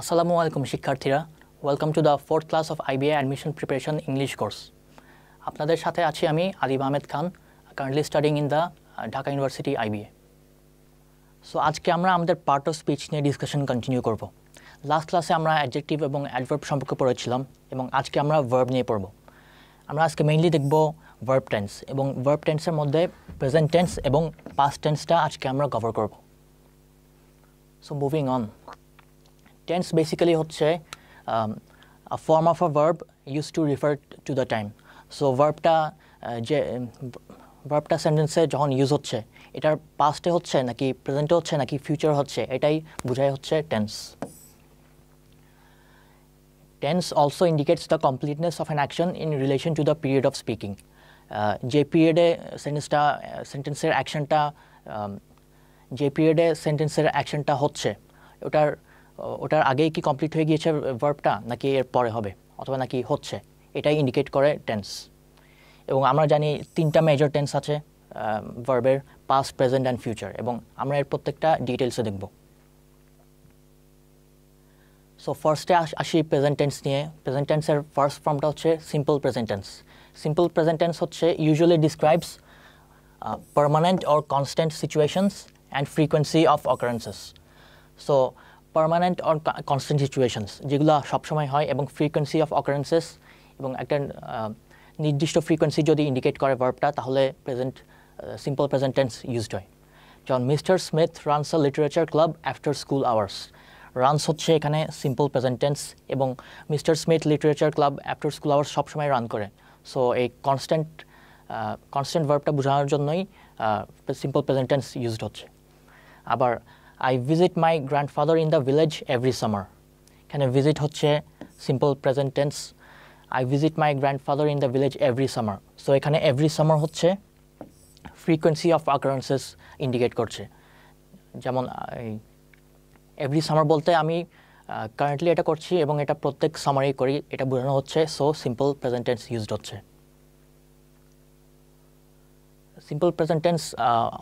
Assalamu alaikum শিক্ষার্থীরা, welcome to the fourth class of IBA admission preparation English course. আপনাদের সাথে আছি আমি Adib Ahmed Khan, currently studying in the Dhaka university IBA। So আজকে আমরা আমাদের পার্ট অফ স্পিচ নিয়ে ডিসকাশন কন্টিনিউ করব। লাস্ট ক্লাসে আমরা অ্যাডজেক্টিভ এবং অ্যাডভার্ব সম্পর্কে পড়েছিলাম এবং আজকে আমরা ভার্ব নিয়ে পড়ব। আমরা আজকে মেইনলি দেখব ভার্ব টেন্স এবং ভার্ব টেন্সের মধ্যে প্রেজেন্ট টেন্স এবং পাস্ট টেন্সটা আজকে আমরা কভার করব। So moving on, tense basically হচ্ছে a form of a verb used to refer to the time. So ভার্বটা সেন্টেন্সে যখন ইউজ হচ্ছে এটার পাস্টে হচ্ছে নাকি প্রেজেন্টে হচ্ছে নাকি ফিউচার হচ্ছে এটাই বোঝায় হচ্ছে tense. Tense also indicates the completeness of an action in relation to the period of speaking. যে পিরিয়ডে সেন্টেন্সের অ্যাকশনটা হচ্ছে ওটার আগেই কি কমপ্লিট হয়ে গিয়েছে ভার্বটা নাকি এর পরে হবে অথবা নাকি হচ্ছে, এটাই ইন্ডিকেট করে টেন্স। এবং আমরা জানি তিনটা মেজর টেন্স আছে ভার্বের, পাস্ট, প্রেজেন্ট অ্যান্ড ফিউচার, এবং আমরা এর প্রত্যেকটা ডিটেলসে দেখব। সো ফার্স্টে আসি প্রেজেন্ট টেন্স নিয়ে। প্রেজেন্ট টেন্সের ফার্স্ট ফর্মটা হচ্ছে simple present tense. Simple present tense হচ্ছে usually describes permanent or constant situations and frequency of occurrences. So permanent or constant situations যেগুলো সবসময় হয় এবং ফ্রিকোয়েন্সি অফ অকারেন্সেস এবং একটা নির্দিষ্ট ফ্রিকোয়েন্সি যদি ইন্ডিকেট করে ভার্বটা তাহলে সিম্পল প্রেজেন্ট টেন্স ইউজড হয়। যেমন mister Smith runs a literature club after school hours. Runs হচ্ছে এখানে সিম্পল প্রেজেন্ট টেন্স এবং mister Smith literature club after school hours সবসময় রান করে। সো এই কনস্ট্যান্ট ভার্বটা বোঝানোর জন্যই সিম্পল প্রেজেন্ট টেন্স ইউজড হচ্ছে। আবার I visit my grandfather in the village every summer. এখানে ভিজিট হচ্ছে simple present tense. I visit my grandfather in the village every summer. So এখানে এভরি সামার হচ্ছে ফ্রিকোয়েন্সি অফ অকারেন্সেস ইন্ডিকেট করছে। যেমন every summer বলতে আমি কারেন্টলি এটা করছি এবং এটা প্রত্যেক সামারেই করি, এটা বোঝানো হচ্ছে। So simple present tense used হচ্ছে। Simple present tense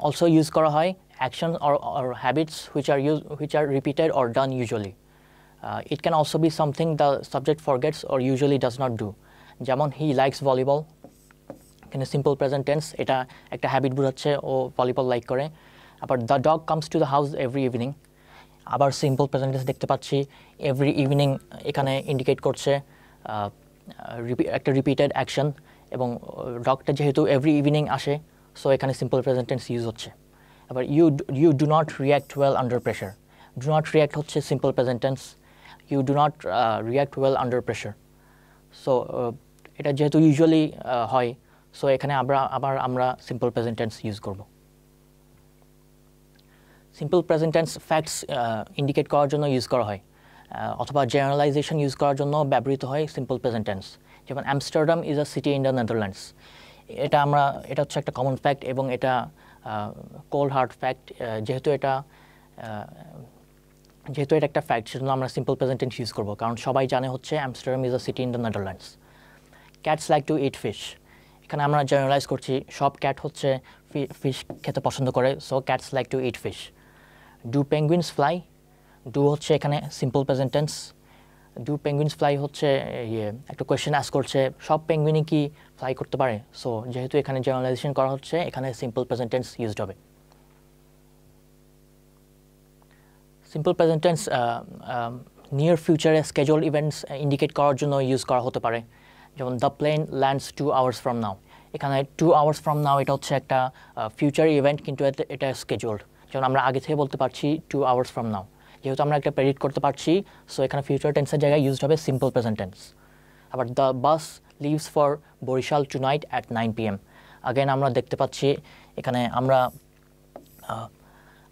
also use করা হয় actions or habits which are repeated or done usually. It can also be something the subject forgets or usually does not do. যেমন he likes volleyball, এখানে simple present tense, এটা একটা habit বোঝাচ্ছে ও volleyball like করে। আবার the dog comes to the house every evening, আবার simple present tense দেখতে পাচ্ছি। every evening এখানে ইন্ডিকেট করছে একটা রিপিটেড অ্যাকশন এবং ডগটা যেহেতু এভরি ইভিনিং আসে সো এখানে সিম্পল প্রেজেন্ট টেন্স ইউজ হচ্ছে। আবার you do not react well under pressure. Do not react হচ্ছে simple present tense, you do not react well under pressure. So এটা যেহেতু ইউজুয়ালি হয় সো এখানে আমরা সিম্পল প্রেজেন্ট টেন্স ইউজ করব। Simple present tense facts indicate করার জন্য use করা হয় অথবা জেনারেলাইজেশন ইউজ করার জন্য ব্যবহৃত হয় সিম্পল প্রেজেন্ট টেন্স। যেমন Amsterdam is a city in the Netherlands. এটা হচ্ছে একটা কমন ফ্যাক্ট এবং এটা কোল্ড হার্ড ফ্যাক্ট। যেহেতু এটা একটা ফ্যাক্ট সেজন্য আমরা সিম্পল প্রেজেন্ট টেন্স ইউজ করবো, কারণ সবাই জানে হচ্ছে Amsterdam is a city in the Netherlands. Cats like to eat fish, এখানে আমরা জেনারেলাইজ করছি সব ক্যাট হচ্ছে ফিশ খেতে পছন্দ করে। So cats like to eat fish. Do penguins fly, do হচ্ছে এখানে simple present tense. Do penguins fly হচ্ছে একটা কোয়েশ্চেন আস্ক করছে সব পেঙ্গুইনই কি ফ্লাই করতে পারে। সো যেহেতু এখানে জেনারেলাইজেশন করা হচ্ছে এখানে সিম্পল প্রেজেন্ট টেন্স ইউজড হবে। সিম্পল প্রেজেন্ট টেন্স নিয়ার ফিউচারে স্কেজুয়াল ইভেন্টস ইন্ডিকেট করার জন্য ইউজ করা হতে পারে। যেমন the plane lands 2 hours from now, এখানে 2 hours from now এটা হচ্ছে একটা ফিউচার ইভেন্ট কিন্তু এটা স্কেজুয়ালড। যেমন আমরা আগে থেকে বলতে পারছি 2 hours from now, যেহেতু আমরা একটা প্রেডিক্ট করতে পারছি সো এখানে ফিউচার টেন্সের জায়গায় ইউজড হবে সিম্পল প্রেজেন্ট টেন্স। আবার the bus leaves for Barishal tonight at 9 PM। Again আমরা দেখতে পাচ্ছি এখানে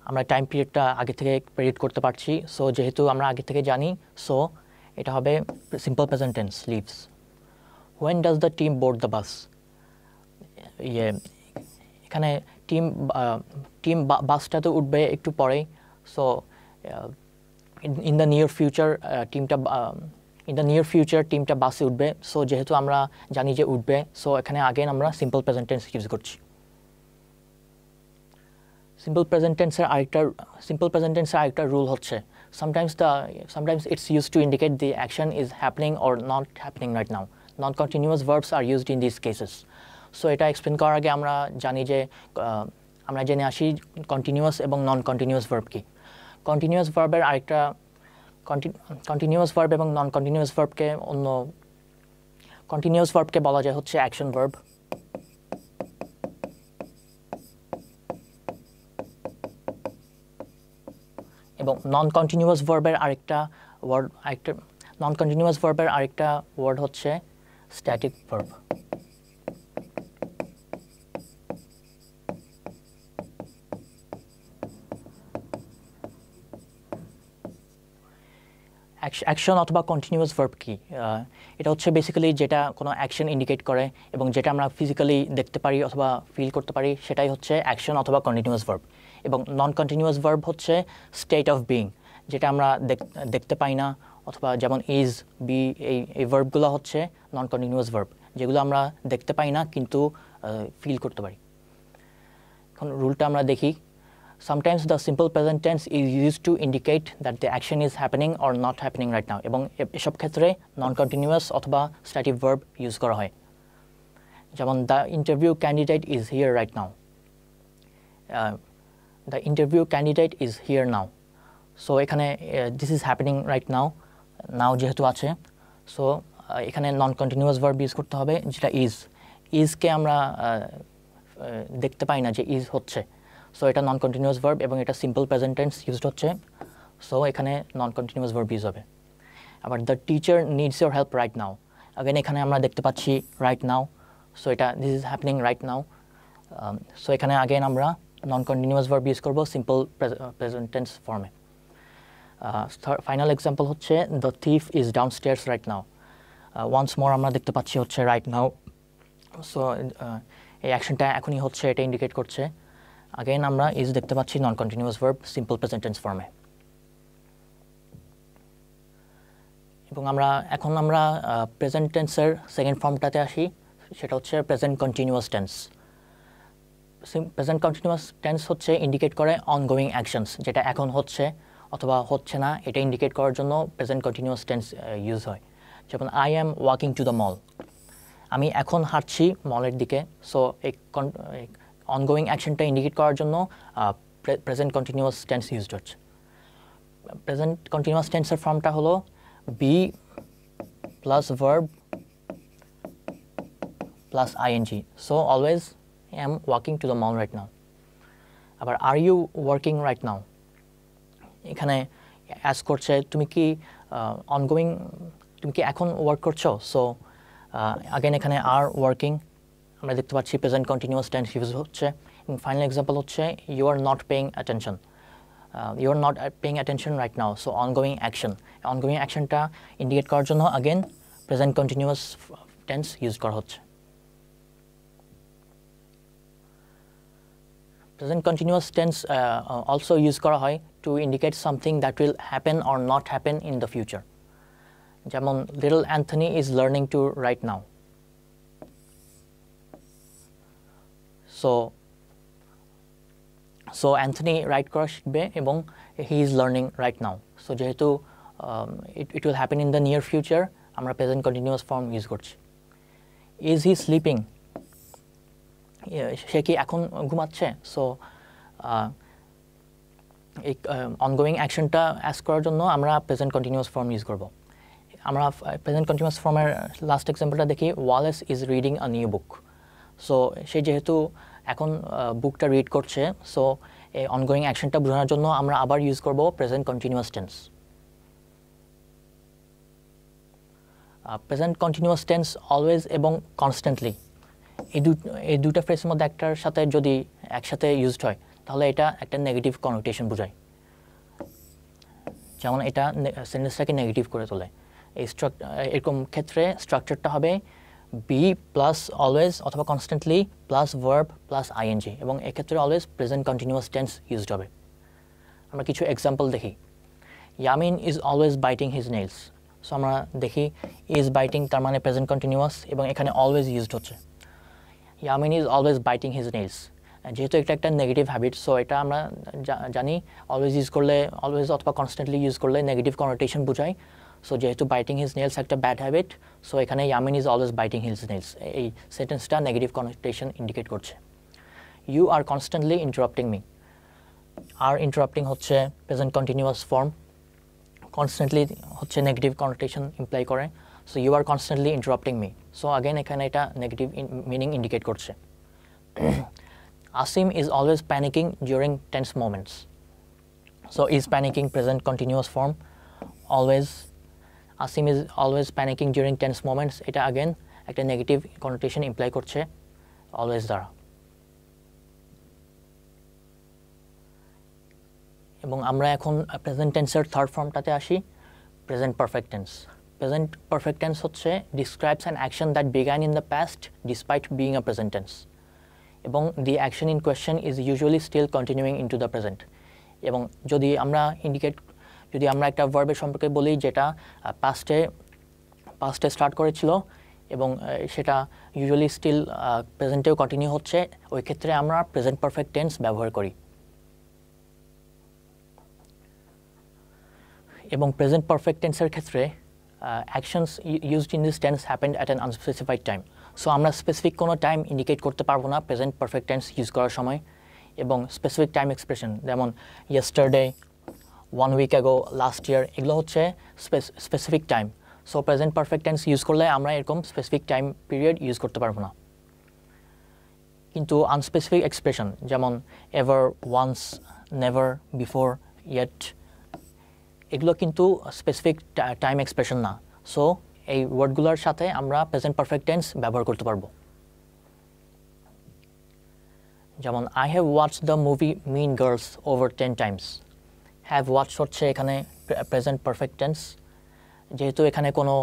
আমরা টাইম পিরিয়ডটা আগে থেকে প্রেডিক্ট করতে পারছি। সো যেহেতু আমরা আগে থেকে জানি সো এটা হবে simple present tense leaves. When does the team board the bus, এখানে টিম বাসটাতে উঠবে একটু পরেই। So in the near future টিমটা বাসে উঠবে। সো যেহেতু আমরা জানি যে উঠবে সো এখানে আগেন আমরা সিম্পল প্রেজেন্ট টেন্স ইউজ করছি। সিম্পল প্রেজেন্ট টেন্সের আরেকটা রুল হচ্ছে sometimes it's used to indicate the action is happening or not happening right now. Non-continuous verbs are used in these cases. So এটা explain করার আগে আমরা জেনে আসি কন্টিনিউয়াস এবং নন কন্টিনিউয়াস ভার্ব কি। কন্টিনিউয়াস ভার্ব এবং নন কন্টিনিউয়াস ভার্বকে বলা যায় হচ্ছে অ্যাকশন ভার্ব, এবং নন কন্টিনিউয়াস ভার্বের আরেকটা ওয়ার্ড হচ্ছে স্ট্যাটিক ভার্ব। অ্যাকশন অথবা কন্টিনিউয়াস ভার্ব কি? এটা হচ্ছে বেসিক্যালি যেটা কোনো অ্যাকশন ইন্ডিকেট করে এবং যেটা আমরা ফিজিক্যালি দেখতে পারি অথবা ফিল করতে পারি, সেটাই হচ্ছে অ্যাকশন অথবা কন্টিনিউয়াস ভার্ব। এবং নন কন্টিনিউয়াস ভার্ব হচ্ছে স্টেট অফ বিইং, যেটা আমরা দেখতে পাই না, অথবা যেমন ইজ, বি, এই ভার্বগুলো হচ্ছে নন কন্টিনিউয়াস ভার্ব, যেগুলো আমরা দেখতে পাই না কিন্তু ফিল করতে পারি। এখন রুলটা আমরা দেখি। Sometimes the simple present tense is used to indicate that the action is happening or not happening right now, এবং এসব ক্ষেত্রে নন কন্টিনিউয়াস অথবা স্ট্যাটিক ভার্ব ইউজ করা হয়। যেমন the interview candidate is here right now, the interview candidate is here now. So এখানে this is happening right now, now যেহেতু আছে, সো এখানে নন কন্টিনিউয়াস ভার্ব ইউজ করতে হবে, যেটা ইজকে আমরা দেখতে পাই না যে ইজ হচ্ছে, সো এটা নন কন্টিনিউয়াস ভার্ব এবং এটা সিম্পল প্রেজেন্ট টেন্স ইউজড হচ্ছে, সো এখানে নন কন্টিনিউয়াস ভার্ব ইউজ হবে। আবার the teacher needs your help right now, again এখানে আমরা দেখতে পাচ্ছি রাইট নাও, সো এটা this is happening right now, so এখানে अगेन আমরা নন কন্টিনিউয়াস ভার্ব ইউজ করব সিম্পল প্রেজেন্ট টেন্স ফর্মে। ফাইনাল এক্সাম্পল হচ্ছে the thief is downstairs right now, once more আমরা দেখতে পাচ্ছি হচ্ছে রাইট নাও, সো এই অ্যাকশনটা এখনই হচ্ছে, এটা ইন্ডিকেট করছে। अगेन আমরা ইজ দেখতে পাচ্ছি non continuous verb simple present tense ফর্মে। এবং এখন আমরা প্রেজেন্ট টেন্সের সেকেন্ড ফর্মটাতে আসি, সেটা হচ্ছে present continuous tense. Present continuous tense হচ্ছে ইন্ডিকেট করে অনগোয়িং অ্যাকশনস, যেটা এখন হচ্ছে অথবা হচ্ছে না, এটা ইন্ডিকেট করার জন্য প্রেজেন্ট কন্টিনিউয়াস টেন্স ইউজ হয়। যেমন I am walking to the মল, আমি এখন হাঁটছি মলের দিকে, সো এই অনগোয়িং অ্যাকশনটা ইন্ডিকেট করার জন্য প্রেজেন্ট কন্টিনিউয়াস টেন্স ইউজড হচ্ছে। প্রেজেন্ট কন্টিনিউয়াস টেন্সের ফর্মটা হলো be plus verb plus ING, so always I am walking to the mall right now. আবার are you working right now, এখানে অ্যাজ করছে তুমি কি এখন ওয়ার্ক করছো, সো अगेन এখানে আর ওয়ার্কিং আমরা দেখতে পাচ্ছি প্রেজেন্ট কন্টিনিউয়াস টেন্স ইউজ হচ্ছে। এবং ফাইনাল এক্সাম্পল হচ্ছে you are not paying attention right now, so ongoing অ্যাকশনটা ইন্ডিকেট করার জন্য again present continuous tense use করা হচ্ছে। Present continuous tense also use করা হয় to indicate something that will happen or not happen in the future. যেমন little Anthony is learning to write now, so Anthony write করা শিখবে এবং he is learning right now, so যেহেতু it will happen in the near future, আমরা present continuous form use করছি। Is he sleeping, সে কি এখন ঘুমাচ্ছে, সো এই অনগোয়িং অ্যাকশনটা অ্যাজ করার জন্য আমরা প্রেজেন্ট কন্টিনিউয়াস ফর্ম ইউজ করব। আমরা প্রেজেন্ট কন্টিনিউয়াস ফর্মের লাস্ট এক্সাম্পলটা দেখি, Wallace is reading a new book, so সে যেহেতু এখন বুকটা রিড করছে, সো এই অনগোয়িং অ্যাকশনটা বোঝানোর জন্য আমরা আবার ইউজ করব present continuous tense. Present continuous tense always এবং কনস্ট্যান্টলি, এই দুটা ফ্রেজের মধ্যে একটার সাথে যদি একসাথে ইউজড হয় তাহলে এটা একটা নেগেটিভ কনোটেশন বোঝায়, যেমন এটা সেন্টেন্সটাকে নেগেটিভ করে তোলে। এরকম ক্ষেত্রে স্ট্রাকচারটা হবে বি প্লাস অলওয়েজ অথবা constantly plus verb plus ING, এবং এক্ষেত্রে always present continuous tense used হবে। আমরা কিছু এক্সাম্পল দেখি। Yamin is always biting his nails, so আমরা দেখি ইজ বাইটিং তার মানে প্রেজেন্ট কন্টিনিউয়াস এবং এখানে অলওয়েজ ইউজড হচ্ছে। Yamin is always biting his nails, যেহেতু এটা একটা নেগেটিভ হ্যাবিট, সো এটা আমরা জানি অলওয়েজ ইউজ করলে, অলওয়েজ অথবা কনস্ট্যান্টলি ইউজ করলে নেগেটিভ কনোটেশন বোঝায়। সো যেহেতু বাইটিং হিজ নেলস একটা ব্যাড হ্যাবিট, সো এখানে Yamin is always biting his nails, এই সেন্টেন্সটা নেগেটিভ কনোটেশন ইন্ডিকেট করছে। You are constantly interrupting me, are interrupting হচ্ছে প্রেজেন্ট কন্টিনিউয়াস ফর্ম, কনস্ট্যান্টলি হচ্ছে নেগেটিভ কনোটেশন ইমপ্লাই করে। So you are constantly interrupting me, so again এখানে এটা negative meaning indicate করছে। Asim is always panicking during tense moments. So is panicking present continuous form, always. Asim is always panicking during tense moments. এটা again একটা negative connotation imply করছে always দ্বারা। এবং আমরা এখন প্রেজেন্ট টেন্সের থার্ড ফর্মটাতে আসি, present perfect tense. Present perfect tense হচ্ছে describes an action that began in the past despite being a present tense. এবং the action in question is usually still continuing into the present. এবং যদি আমরা একটা ভার্বের সম্পর্কে বলি যেটা পাস্টে স্টার্ট করেছিল এবং সেটা ইউজুয়ালি স্টিল প্রেজেন্টেও কন্টিনিউ হচ্ছে, ওই ক্ষেত্রে আমরা প্রেজেন্ট পারফেক্ট টেন্স ব্যবহার করি। এবং প্রেজেন্ট পারফেক্ট টেন্সের ক্ষেত্রে actions used in this tense happened at an unspecified time. So আমরা স্পেসিফিক কোনো টাইম ইন্ডিকেট করতে পারবো না প্রেজেন্ট পারফেক্ট টেন্স ইউজ করার সময়। এবং স্পেসিফিক টাইম এক্সপ্রেশন যেমন yesterday, 1 week ago, last year, এগুলো হচ্ছে specific time. So present perfect tense use করলে আমরা এরকম স্পেসিফিক টাইম পিরিয়ড ইউজ করতে পারবো না। কিন্তু আনস্পেসিফিক এক্সপ্রেশন যেমন ever, once, never, before, yet, এগুলো কিন্তু স্পেসিফিক টাইম এক্সপ্রেশন না। সো এই ওয়ার্ডগুলোর সাথে আমরা প্রেজেন্ট পারফেক্ট টেন্স ব্যবহার করতে পারবো। যেমন I have watched the movie Mean Girls over 10 times। Have watch হচ্ছে এখানে প্রেজেন্ট পারফেক্ট টেন্স, যেহেতু এখানে কোনো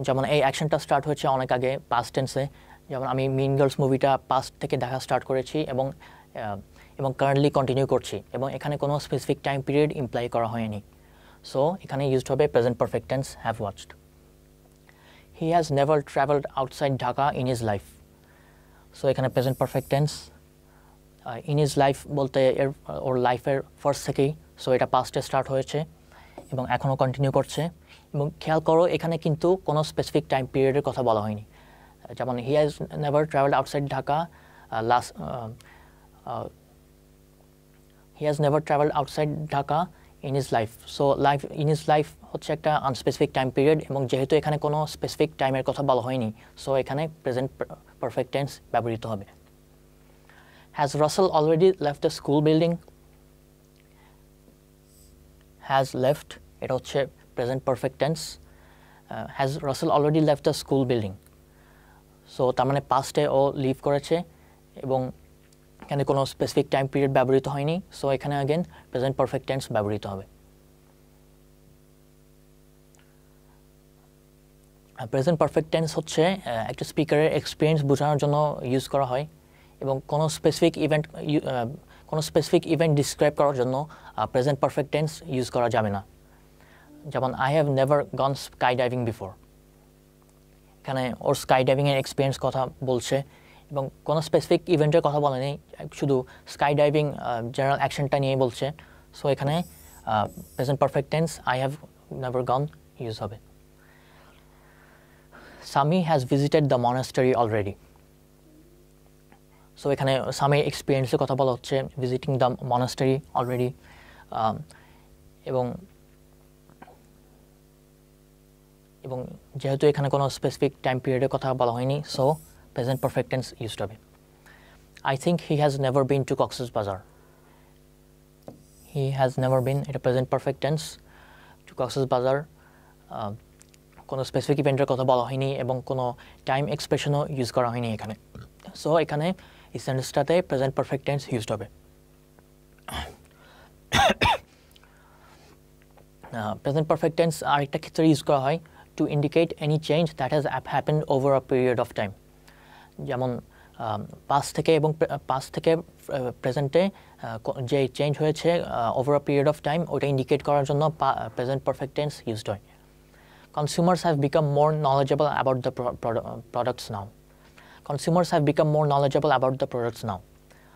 যেমন এই অ্যাকশনটা স্টার্ট হয়েছে অনেক আগে পাস্ট টেন্সে, যেমন আমি মিন গার্লস মুভিটা পাস্ট থেকে দেখা স্টার্ট করেছি এবং কারেন্টলি কন্টিনিউ করছি, এবং এখানে কোনো স্পেসিফিক টাইম পিরিয়ড ইমপ্লাই করা হয়নি। সো এখানে ইউজড হবে present perfect tense have watched. He has never travelled outside Dhaka in his life. So এখানে present perfect tense, in his life বলতে ওর লাইফের ফার্স্ট থেকেই, সো এটা পাস্টে স্টার্ট হয়েছে এবং এখনও কন্টিনিউ করছে। এবং খেয়াল করো এখানে কিন্তু কোনো স্পেসিফিক টাইম পিরিয়ডের কথা বলা হয়নি। যেমন হি has never travelled outside Dhaka he has never travelled outside Dhaka in his life. So in his life হচ্ছে একটা আনস্পেসিফিক টাইম পিরিয়ড, এবং যেহেতু এখানে কোনো স্পেসিফিক টাইমের কথা বলা হয়নি, সো এখানে প্রেজেন্ট পারফেক্ট টেন্স ব্যবহৃত হবে। Has Russell already left the school building. Has left এটা হচ্ছে present perfect tense. Has Russell already left the school building, so তার মানে পাস্টে ও লিভ করেছে এবং এখানে কোনো স্পেসিফিক টাইম পিরিয়ড ব্যবহৃত হয়নি, সো এখানে আগেন প্রেজেন্ট পারফেক্ট টেন্স ব্যবহৃত হবে। প্রেজেন্ট পারফেক্ট টেন্স হচ্ছে একটা স্পিকারের এক্সপিরিয়েন্স বোঝানোর জন্য ইউজ করা হয়, এবং কোনো স্পেসিফিক ইভেন্ট ডিসক্রাইব করার জন্য প্রেজেন্ট পারফেক্ট টেন্স ইউজ করা যাবে না। যেমন I have never gone sky diving before, এখানে ওর স্কাই ডাইভিংয়ের এক্সপিরিয়েন্স কথা বলছে এবং কোনো স্পেসিফিক ইভেন্টের কথা বলে নেই, শুধু স্কাই ডাইভিং জেনারেল অ্যাকশনটা নিয়েই বলছে। সো এখানে present perfect tense I have never gone use হবে। Sami has visited the monastery already. So এখানে সামির এক্সপিরিয়েন্সের কথা বলা হচ্ছে, ভিজিটিং দ্য মনাস্টারি অলরেডি, এবং যেহেতু এখানে কোনো স্পেসিফিক টাইম পিরিয়ডের কথা বলা হয়নি, so present perfect tense used হবে। I think he has never been to Cox's Bazar. He has never been এটা present perfect tense, to Cox's Bazar কোনো স্পেসিফিক ইভেন্টের কথা বলা হয়নি এবং কোনো টাইম এক্সপ্রেশনও ইউজ করা হয়নি এখানে, সো এখানে এই সেন্টেন্সটাতে প্রেজেন্ট পারফেক্ট টেন্স ইউজড হবে। প্রেজেন্ট পারফেক্ট টেন্স আরেকটা ক্ষেত্রে ইউজ করা হয় to indicate any change that has happened over a period of time. যেমন পাস্ট থেকে প্রেজেন্টে যে চেঞ্জ হয়েছে over a period of time, ওটা ইন্ডিকেট করার জন্য প্রেজেন্ট পারফেক্ট টেন্স ইউজড হয়। Consumers have become more knowledgeable about the products now. consumers have become more knowledgeable about the products now.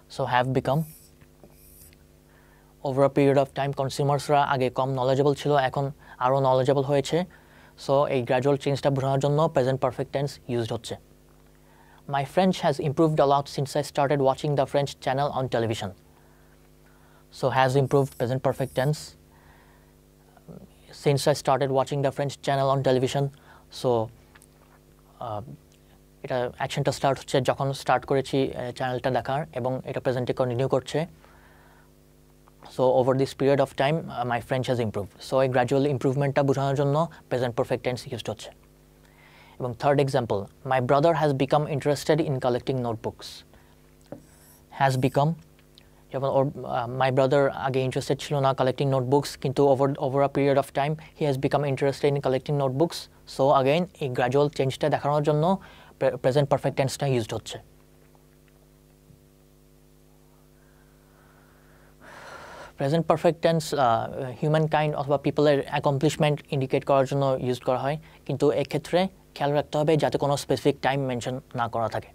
So have become, over a period of time consumersরা আগে কম knowledgeable ছিল, এখন আরও knowledgeable হয়েছে। So এই gradual চেঞ্জটা বোঝানোর জন্য প্রেজেন্ট পারফেক্ট টেন্স ইউজড হচ্ছে। My French has improved a lot since I started watching the French channel on television. So has improved, present perfect tense. Since I started watching the French channel on television, so এটা অ্যাকশনটা start হচ্ছে যখন start করেছি চ্যানেলটা দেখার, এবং এটা প্রেজেন্টে continue করছে। So over this period of time my French has improve. So এই গ্র্যাজুয়াল ইমপ্রুভমেন্টটা বোঝানোর জন্য প্রেজেন্ট পারফেক্ট টেন্স ইউজড হচ্ছে। এবং third example, my brother has become interested in collecting notebooks. Has become, যেমন ওর মাই ব্রাদার আগে interested ছিল না collecting notebooks, কিন্তু over a period of time he has become interested in collecting notebooks. So again এই gradual চেঞ্জটা দেখানোর জন্য present perfect টেন্সটা used হচ্ছে। Present perfect tense human kind অথবা পিপলের অ্যাকমপ্লিশমেন্ট ইন্ডিকেট করার জন্য ইউজ করা হয়, কিন্তু এক্ষেত্রে খেয়াল রাখতে হবে যাতে কোনো স্পেসিফিক টাইম মেনশন না করা থাকে।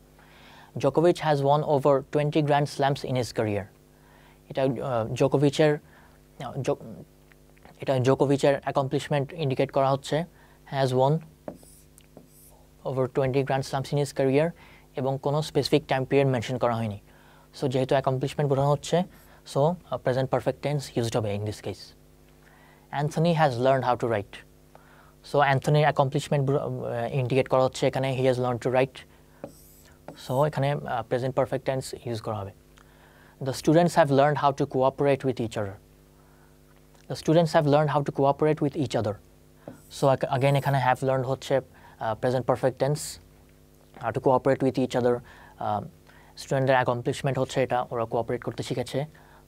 জোকোভিচ has won over 20 grand slams in his career. এটা জোকোভিচের অ্যাকমপ্লিশমেন্ট ইন্ডিকেট করা হচ্ছে, has won over 20 grand slams in his career, এবং কোনো স্পেসিফিক টাইম পিরিয়ড মেনশন করা হয়নি। সো যেহেতু অ্যাকমপ্লিশমেন্ট বোঝানো হচ্ছে, so present perfect tense used হবে in this case. Anthony has learned how to write. So অ্যান্থনির অ্যাকমপ্লিশমেন্ট ইন্ডিকেট করা হচ্ছে এখানে, he has learn to write. So এখানে প্রেজেন্ট পারফেক্ট টেন্স ইউজ করা হবে। The students have learned how to cooperate with each other. The students have learned how to cooperate with each other. So again এখানে have learned হচ্ছে present perfect tense, how to cooperate with each other. স্টুডেন্টের accomplishment হচ্ছে এটা, ওরা cooperate করতে শিখেছে।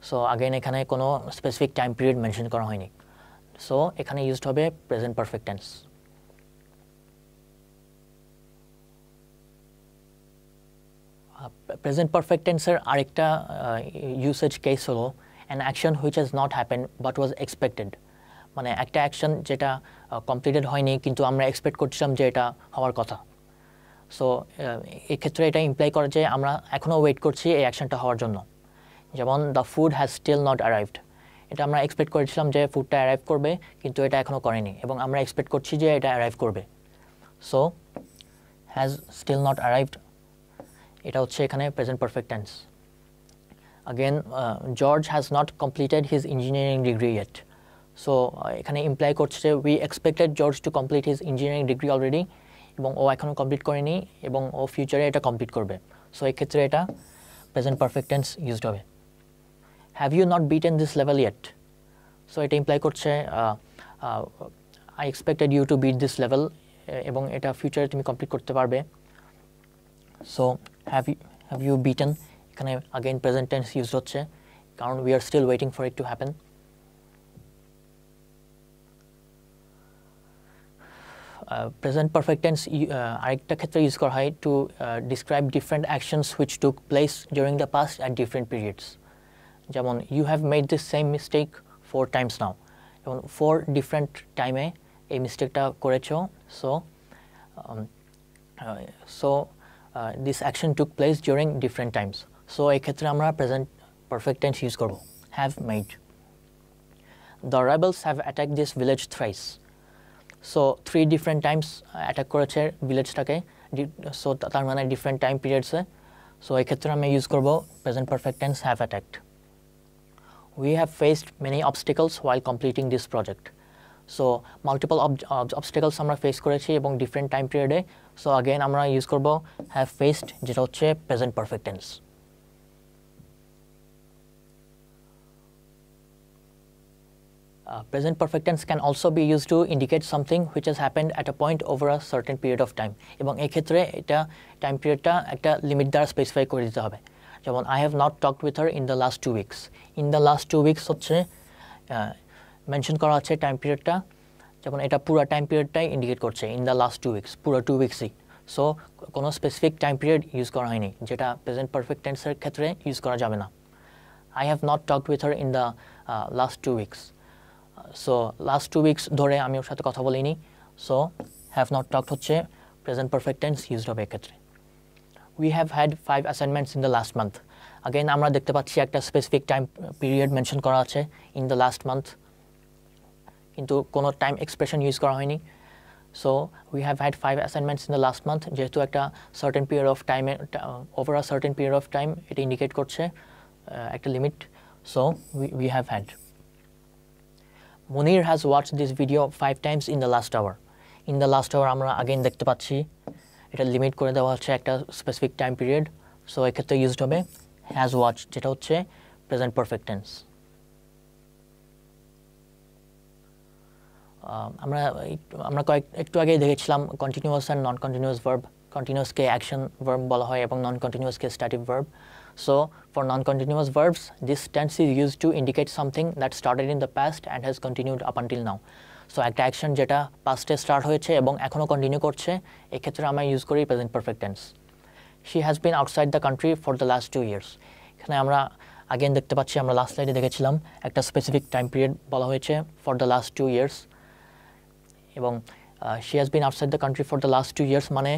So again এখানে কোনো স্পেসিফিক টাইম পিরিয়ড মেনশন করা হয়নি। সো এখানে ইউজড হবে present perfect tense. Present perfect টেন্সের আরেকটা ইউসেজ কেস হলো an action which has not happen but was expected. মানে একটা অ্যাকশন যেটা কমপ্লিটেড হয়নি, কিন্তু আমরা এক্সপেক্ট করছিলাম যে এটা হওয়ার কথা। সো এক্ষেত্রে এটা ইমপ্লাই করে যে আমরা এখনও ওয়েট করছি এই অ্যাকশনটা হওয়ার জন্য। যেমন the food has still not arrived. এটা আমরা এক্সপেক্ট করেছিলাম যে ফুডটা অ্যারাইভ করবে, কিন্তু এটা এখনও করেনি, এবং আমরা এক্সপেক্ট করছি যে এটা অ্যারাইভ করবে। So has still not arrived, এটা হচ্ছে এখানে present perfect tense. Again George has not completed his engineering degree yet. So এখানে ইমপ্লাই করছে যে we expected George to complete his engineering degree already, এবং ও এখনও কমপ্লিট করেনি, এবং ও ফিউচারে এটা কমপ্লিট করবে। সো এক্ষেত্রে এটা প্রেজেন্ট পারফেক্ট টেন্স ইউজড হবে। Have you not beaten this level yet. So এটা ইমপ্লাই করছে I expected you to beat this level, এবং এটা ফিউচারে তুমি কমপ্লিট করতে পারবে। সো হ্যাভ ইউ বিটেন, এখানে আগেইন প্রেজেন্ট টেন্স ইউজড হচ্ছে, কারণ we are still waiting for it to happen. Present perfect tense আরেকটা ক্ষেত্রে ইউজ করা হয় to describe different actions which took place during the past at different periods. যেমন you have made this same mistake 4 times now, যেমন 4 different টাইমে এই মিস্টেকটা করেছো। So this action took place during different times. So এই ক্ষেত্রে আমরা present perfect tense use করব, have made. The rebels have attack this village thrice. So 3 different times attack করেছে ভিলেজটাকে, সো তার মানে ডিফারেন্ট টাইম পিরিয়ডসে। সো এই ক্ষেত্রে আমরা ইউজ করব present perfect tense, have attacked. We have faced many obstacles while completing this project. So multiple obstacles আমরা face করেছি এবং ডিফারেন্ট টাইম পিরিয়ডে। সো আগেন আমরা ইউজ করব হ্যাভ ফেসড, যেটা হচ্ছে present perfect tense. Present perfect tense can also be used to indicate something which has happened at a point over a certain period of time. এবং এই ক্ষেত্রে এটা time পিরিয়ডটা একটা limit দ্বারা স্পেসিফাই করে দিতে হবে। যেমন I have not talked with her in the last 2 weeks। In the last 2 weeks হচ্ছে মেনশন করা আছে টাইম পিরিয়ডটা, যেমন এটা পুরো টাইম পিরিয়ডটাই ইন্ডিকেট করছে, ইন দ্য লাস্ট 2 weeks, পুরো 2 weeksই। সো কোনো স্পেসিফিক টাইম পিরিয়ড ইউজ করা হয়নি, যেটা প্রেজেন্ট পারফেক্ট টেন্সের ক্ষেত্রে ইউজ করা যাবে না। I have not talked with her in the last 2 weeks। So last 2 weeks ধরে আমি ওর সাথে কথা বলিনি। সো হ্যাভ নট টকড হচ্ছে প্রেজেন্ট পারফেক্ট টেন্স ইউজড হবে এক্ষেত্রে। we have had 5 assignments in the last month. Again আমরা দেখতে পাচ্ছি একটা স্পেসিফিক টাইম পিরিয়ড মেনশন করা আছে in the last month, কিন্তু কোনো টাইম এক্সপ্রেশন ইউজ করা হয়নি। So we have had 5 assignments in the last month, যেহেতু একটা সার্টেন পিরিয়ড অফ টাইমে over a certain period of time এটা ইন্ডিকেট করছে একটা limit. So we have had. Munir has watched this video 5 times in the last hour. In the last hour আমরা again দেখতে পাচ্ছি এটা লিমিট করে দেওয়া হচ্ছে একটা স্পেসিফিক টাইম পিরিয়ড। সো এক্ষেত্রে ইউজড হবে has watched, যেটা হচ্ছে প্রেজেন্ট পারফেক্ট টেন্স। আমরা একটু আগেই দেখেছিলাম continuous and non continuous verb. কন্টিনিউয়াসকে অ্যাকশন ভার্ব বলা হয় এবং নন কন্টিনিউয়াসকে static verb. So for non-continuous verbs, this tense is used to indicate something that started in the past and has continued up until now. So একটা action যেটা পাস্টে start হয়েছে এবং এখনও কন্টিনিউ করছে, এক্ষেত্রে আমরা ইউজ করি present perfect tense. She has been outside the country for the last 2 years. এখানে আমরা আগেন দেখতে পাচ্ছি, আমরা লাস্ট স্লাইডে দেখেছিলাম একটা স্পেসিফিক টাইম পিরিয়ড বলা হয়েছে ফর দ্য লাস্ট 2 years, এবং she has been outside the country for the last 2 years মানে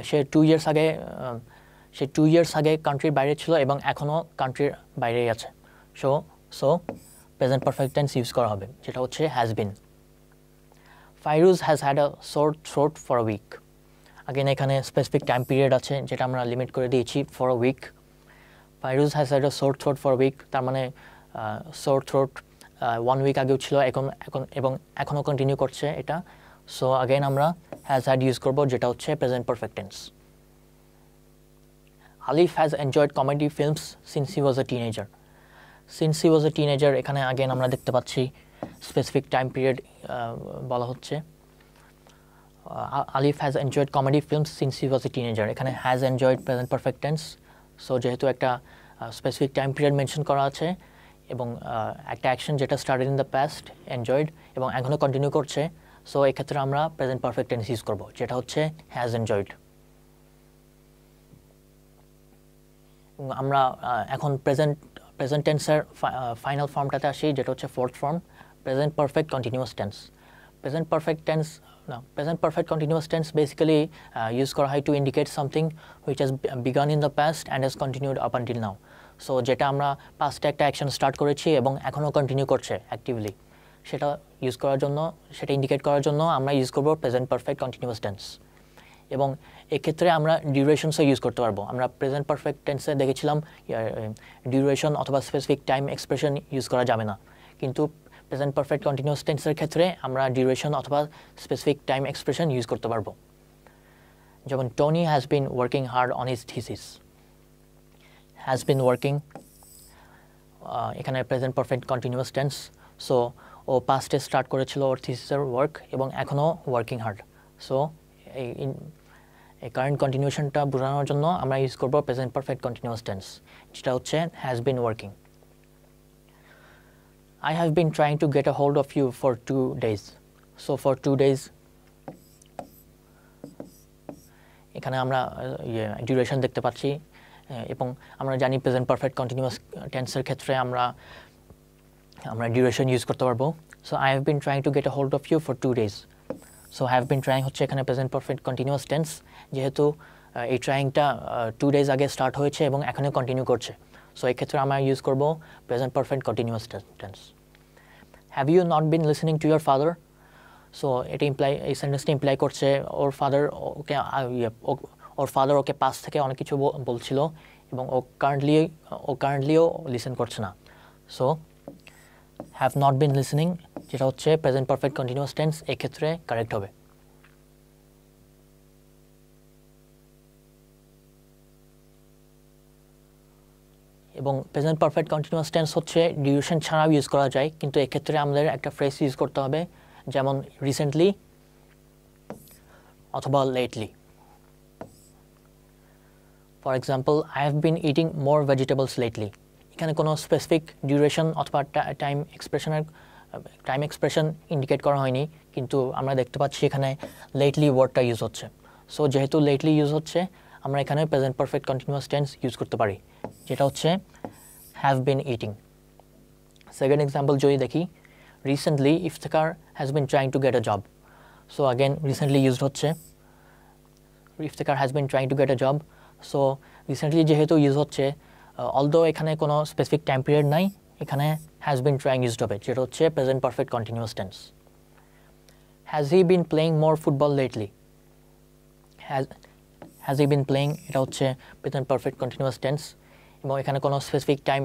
সে 2 years আগে কান্ট্রির বাইরে ছিল এবং এখনও কান্ট্রির বাইরেই আছে। So present perfect tense use করা হবে, যেটা হচ্ছে has been. Fairuz has had a sore throat for a week. Again এখানে স্পেসিফিক টাইম পিরিয়ড আছে যেটা আমরা লিমিট করে দিয়েছি for a week. Fairuz has had a sore throat for a week, তার মানে সোর থ্রোট 1 উইক আগেও ছিল এবং এখনও কন্টিনিউ করছে এটা। সো আগেন আমরা হ্যাজ হ্যাড ইউজ করবো, যেটা হচ্ছে present perfect tense. Alif has enjoyed comedy films since he was a teenager. Since he was a teenager, এখানে আগেন আমরা দেখতে পাচ্ছি স্পেসিফিক টাইম পিরিয়ড বলা হচ্ছে। Alif has enjoyed comedy films since he was a teenager. এখানে has enjoyed present perfect tense. So যেহেতু একটা specific time period mention করা আছে এবং একটা অ্যাকশন যেটা started in the past enjoyed এবং এখনও কন্টিনিউ করছে, সো এক্ষেত্রে আমরা প্রেজেন্ট পারফেক্ট টেন্স ইউজ করবো, যেটা হচ্ছে হ্যাজ এনজয়েড। আমরা এখন প্রেজেন্ট টেন্সের ফাইনাল ফর্মটাতে আসি, যেটা হচ্ছে fourth form, present perfect continuous tense. Present perfect continuous tense basically use করা হয় to indicate something which has began in the past and has continued up until now. So যেটা আমরা পাস্টে একটা অ্যাকশন স্টার্ট করেছি এবং এখনও কন্টিনিউ করছে actively, সেটা ইন্ডিকেট করার জন্য আমরা ইউজ করবো প্রেজেন্ট পারফেক্ট কন্টিনিউয়াস টেন্স। এবং এক্ষেত্রে আমরা ডিউরেশনসও ইউজ করতে পারবো। আমরা প্রেজেন্ট পারফেক্ট টেন্সে দেখেছিলাম ডিউরেশন অথবা স্পেসিফিক টাইম এক্সপ্রেশন ইউজ করা যাবে না, কিন্তু প্রেজেন্ট পারফেক্ট কন্টিনিউয়াস টেন্সের ক্ষেত্রে আমরা ডিউরেশন অথবা স্পেসিফিক টাইম এক্সপ্রেশন ইউজ করতে পারবো। যেমন Tony has been working hard on his thesis. Has been working এখানে present perfect continuous tense. So ও পাস্টে স্টার্ট করেছিল ওর থিসিসের ওয়ার্ক এবং এখনও ওয়ার্কিং হার্ড। সো এই কারেন্ট কন্টিনিউশনটা বোঝানোর জন্য আমরা ইউজ করবো প্রেজেন্ট পারফেক্ট কন্টিনিউয়াস টেন্স, যেটা হচ্ছে has been working. I have been trying to get a hold of you for 2 days. So for 2 days এখানে আমরা ডিউরেশন দেখতে পাচ্ছি এবং আমরা জানি প্রেজেন্ট পারফেক্ট কন্টিনিউয়াস টেন্সের ক্ষেত্রে আমরা ডিউরেশন ইউজ করতে পারবো। So I have been trying to get a hold of you for 2 days. So have been trying হচ্ছে এখানে প্রেজেন্ট পারফেক্ট কন্টিনিউয়াস টেন্স, যেহেতু এই ট্রাইংটা 2 days আগে স্টার্ট হয়েছে এবং এখনও কন্টিনিউ করছে। সো এক্ষেত্রে আমরা ইউজ করবো present perfect continuous tense. Have you not been listening to your father. So এই সেন্টেন্সটা ইমপ্লাই করছে ওর ফাদার ওকে পাস থেকে অনেক কিছু বলছিল এবং ও কারেন্টলিও লিসেন করছে না। So have not been listening, যেটা হচ্ছে প্রেজেন্ট পারফেক্ট কন্টিনিউয়াস টেন্স, এক্ষেত্রে কারেক্ট হবে। এবং প্রেজেন্ট পারফেক্ট কন্টিনিউয়াস টেন্স হচ্ছে ডিউরেশন ছাড়াও ইউজ করা যায়, কিন্তু এক্ষেত্রে আমাদের একটা ফ্রেজ ইউজ করতে হবে, যেমন রিসেন্টলি অথবা lately. For example, I have been eating more vegetables lately. এখানে কোনো স্পেসিফিক ডিউরেশন অথবা টাইম এক্সপ্রেশন ইন্ডিকেট করা হয়নি, কিন্তু আমরা দেখতে পাচ্ছি এখানে লেটলি ওয়ার্ডটা ইউজ হচ্ছে। সো যেহেতু লেটলি ইউজ হচ্ছে, আমরা এখানে present perfect continuous tense use করতে পারি, যেটা হচ্ছে have been eating. Second example যদি দেখি, recently Iftekhar has been trying to get a job. So again recently used হচ্ছে, Iftekhar has been trying to get a job. So recently যেহেতু use হচ্ছে, although এখানে কোনো স্পেসিফিক টাইম পিরিয়ড নাই, এখানে has been trying used হবে, যেটা হচ্ছে present perfect continuous tense. Has he been playing more football lately, has he been playing এটা হচ্ছে প্রেজেন্ট পারফেক্ট কন্টিনিউয়াস টেন্স, এবং এখানে কোনো specific time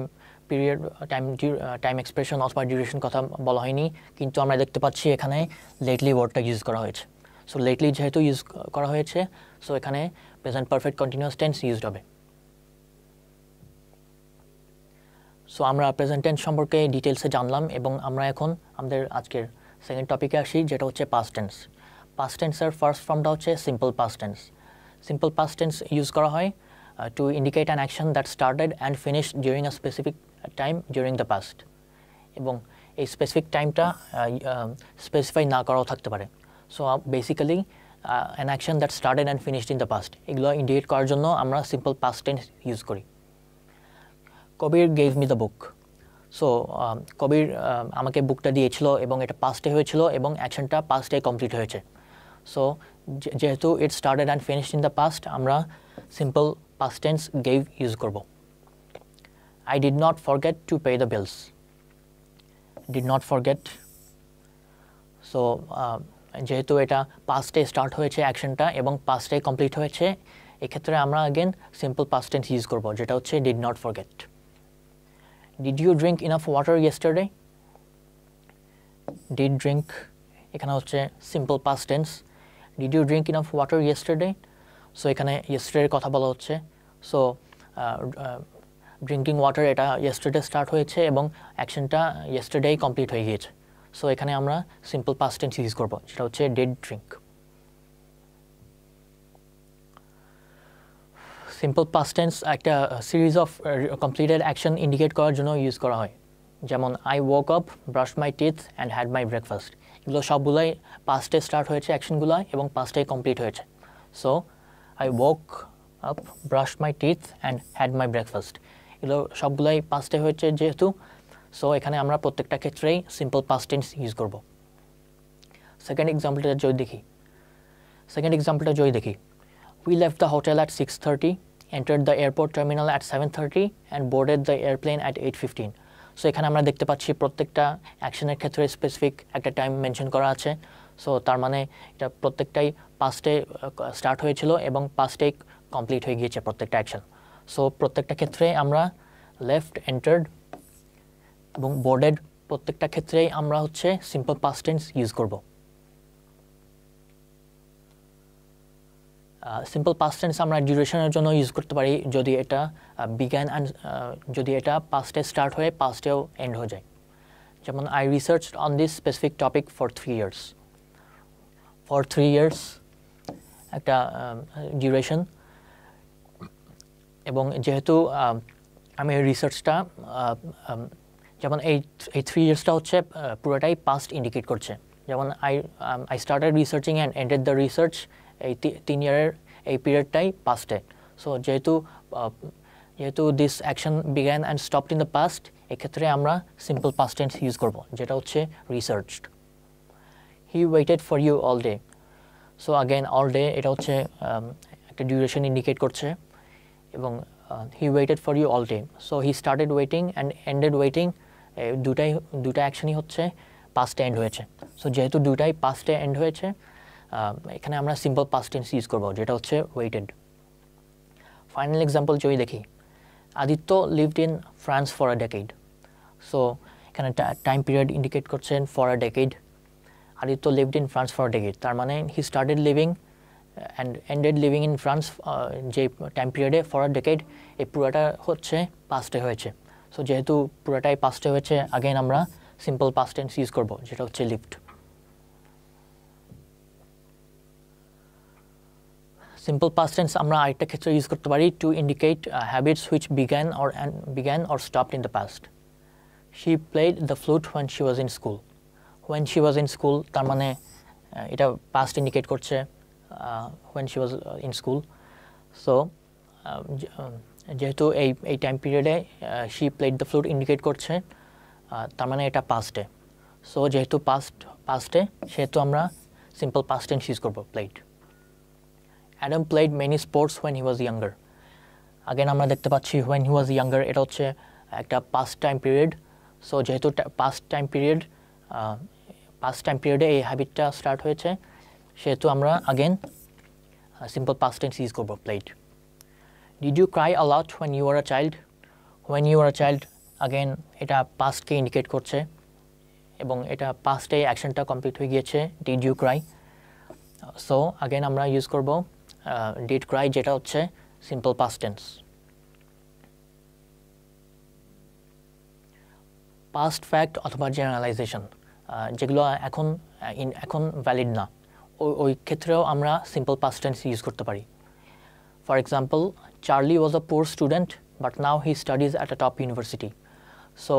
period, time expression অথবা ডিউরেশন কথা বলা হয়নি, কিন্তু আমরা দেখতে পাচ্ছি এখানে লেটলি ওয়ার্ডটা ইউজ করা হয়েছে। সো লেটলি যেহেতু ইউজ করা হয়েছে, সো এখানে present perfect continuous tense used হবে। সো আমরা প্রেজেন্ট টেন্স সম্পর্কে ডিটেলসে জানলাম, এবং আমরা এখন আমাদের আজকের সেকেন্ড টপিকে আসি, যেটা হচ্ছে পাস্ট টেন্স। পাস্ট টেন্সের ফার্স্ট ফর্মটা হচ্ছে simple past tense. Simple past tense use করা হয় to indicate an action that started and finished during a specific time during the past, এবং এই স্পেসিফিক টাইমটা স্পেসিফাই না করাও থাকতে পারে। So basically an action that started and finished in the past, এগুলো ইন্ডিকেট করার জন্য আমরা সিম্পল পাস্ট টেন্স ইউজ করি। Kabir gave me the book, so Kabir আমাকে বুকটা দিয়েছিল এবং এটা পাস্টে হয়েছিল এবং অ্যাকশনটা পাস্টে কমপ্লিট হয়েছে। সো যেহেতু it started and finished in the past, আমরা simple past tense gave use করব। I did not forget to pay the bills, did not forget, so যেহেতু এটা পাস্টে স্টার্ট হয়েছে অ্যাকশনটা এবং পাস্টে কমপ্লিট হয়েছে, এক্ষেত্রে আমরা again simple past tense use করব, যেটা হচ্ছে did not forget। Did you drink enough water yesterday, did drink এখানে হচ্ছে simple past tense. Did you drink enough water yesterday, so এখানে ইয়েস্টারডের কথা বলা হচ্ছে। সো ড্রিঙ্কিং ওয়াটার এটা ইয়েস্টারডে স্টার্ট হয়েছে এবং অ্যাকশনটা ইয়েস্টারডেই কমপ্লিট হয়ে গিয়েছে। সো এখানে আমরা সিম্পল পাস্ট টেন্স ইউজ করব, যেটা হচ্ছে did drink. Simple past tense একটা series of completed action indicate করার জন্য ইউজ করা হয়, যেমন I woke up, brushed my teeth and had my breakfast, এগুলো সবগুলোই পাস্টে স্টার্ট হয়েছে অ্যাকশনগুলো এবং পাস্টে কমপ্লিট হয়েছে। So I woke up, brushed my teeth and had my breakfast, এগুলো সবগুলাই পাস্টে হয়েছে যেহেতু, সো এখানে আমরা প্রত্যেকটা ক্ষেত্রেই সিম্পল পাস্ট টেন্স ইউজ করব। সেকেন্ড এক্সাম্পলটা যদি দেখি, we left the hotel at 6:30, entered the airport terminal at 7:30 and boarded the airplane at 8:15, so এখানে আমরা দেখতে পাচ্ছি প্রত্যেকটা অ্যাকশনের ক্ষেত্রে স্পেসিফিক একটা টাইম মেনশন করা আছে। সো তার মানে এটা প্রত্যেকটাই পাস্টে স্টার্ট হয়েছিল এবং পাস্টে কমপ্লিট হয়ে গিয়েছে প্রত্যেকটা অ্যাকশন। সো প্রত্যেকটা ক্ষেত্রে আমরা লেফট, এন্টার্ড এবং বোর্ডেড প্রত্যেকটা ক্ষেত্রেই আমরা হচ্ছে সিম্পল পাস্ট টেন্স ইউজ করব। সিম্পল পাস্ট টেন্স আমরা ডিউরেশনের জন্য ইউজ করতে পারি যদি এটা বিগ্যান অ্যান্ড যদি এটা পাস্টে স্টার্ট হয়ে পাস্টেও এন্ড হয়ে যায়। যেমন I researched on this specific topic for 3 years, for 3 years একটা ডিউরেশন, এবং যেহেতু আমি রিসার্চটা যেমন এই 3 yearsটা হচ্ছে পুরোটাই পাস্ট ইন্ডিকেট করছে, যেমন I started researching and ended the research, এই 3 year এই পিরিয়ডটাই পাস্টে। সো যেহেতু this action began and stopped in the past, এক্ষেত্রে আমরা সিম্পল পাস্ট টেন্স ইউজ করব, যেটা হচ্ছে researched. He waited for you all day, so again all day এটা হচ্ছে একটা ডিউরেশন ইন্ডিকেট করছে, এবং he waited for you all day, so he started waiting and ended waiting, দুটা অ্যাকশনই হচ্ছে পাস্টে এন্ড হয়েছে। সো যেহেতু দুটাই পাস্টে এন্ড হয়েছে, এখানে আমরা সিম্পল পাস্ট টেন্স ইউজ করব, যেটা হচ্ছে ওয়েটেড। ফাইনাল এক্সাম্পল যদি দেখি, Aditya lived in France for a decade, so এখানে টাইম পিরিয়ড ইন্ডিকেট করছেন for a decade. Aditya lived in France for a decade, তার মানে he started living and ended living in France, যে টাইম পিরিয়ডে for a decade, এই পুরোটা হচ্ছে পাস্টে হয়েছে। সো যেহেতু পুরোটাই পাস্টে হয়েছে, আগেন আমরা সিম্পল পাস্ট টেন্স ইউজ করব, যেটা হচ্ছে লিভড। সিম্পল পাস্ট টেন্স আমরা আরেকটা ক্ষেত্রে ইউজ করতে পারি to indicate habits which began or stopped in the past. She played the flute when she was in school, when she was in school তার মানে এটা পাস্ট ইন্ডিকেট করছে, when she was in school. So যেহেতু এই time পিরিয়ডে she played the flute indicate করছে, তার মানে এটা পাস্টে। সো যেহেতু পাস্টে সেহেতু আমরা সিম্পল পাস্ট টেন্স ইউজ করব, played. Adam played many sports when he was younger, again আমরা দেখতে পাচ্ছি when he was younger, এটা হচ্ছে একটা past time period. সো যেহেতু past time period এই হ্যাবিটটা স্টার্ট হয়েছে, সেহেতু আমরা again simple past tense use করব, played. Did you cry a lot when you were a child? When you were a child, again এটা পাস্টকে ইন্ডিকেট করছে এবং এটা পাস্টে অ্যাকশনটা কমপ্লিট হয়ে গিয়েছে, did you cry. So again আমরা ইউজ করব ডিড ক্রাই, যেটা হচ্ছে simple past tense. Past fact অথবা জেনারেলাইজেশন যেগুলো এখন ভ্যালিড না, ওই ক্ষেত্রেও আমরা সিম্পল পাস্ট টেন্স ইউজ করতে পারি। For example, Charlie was a poor student but now he studies at a top university. So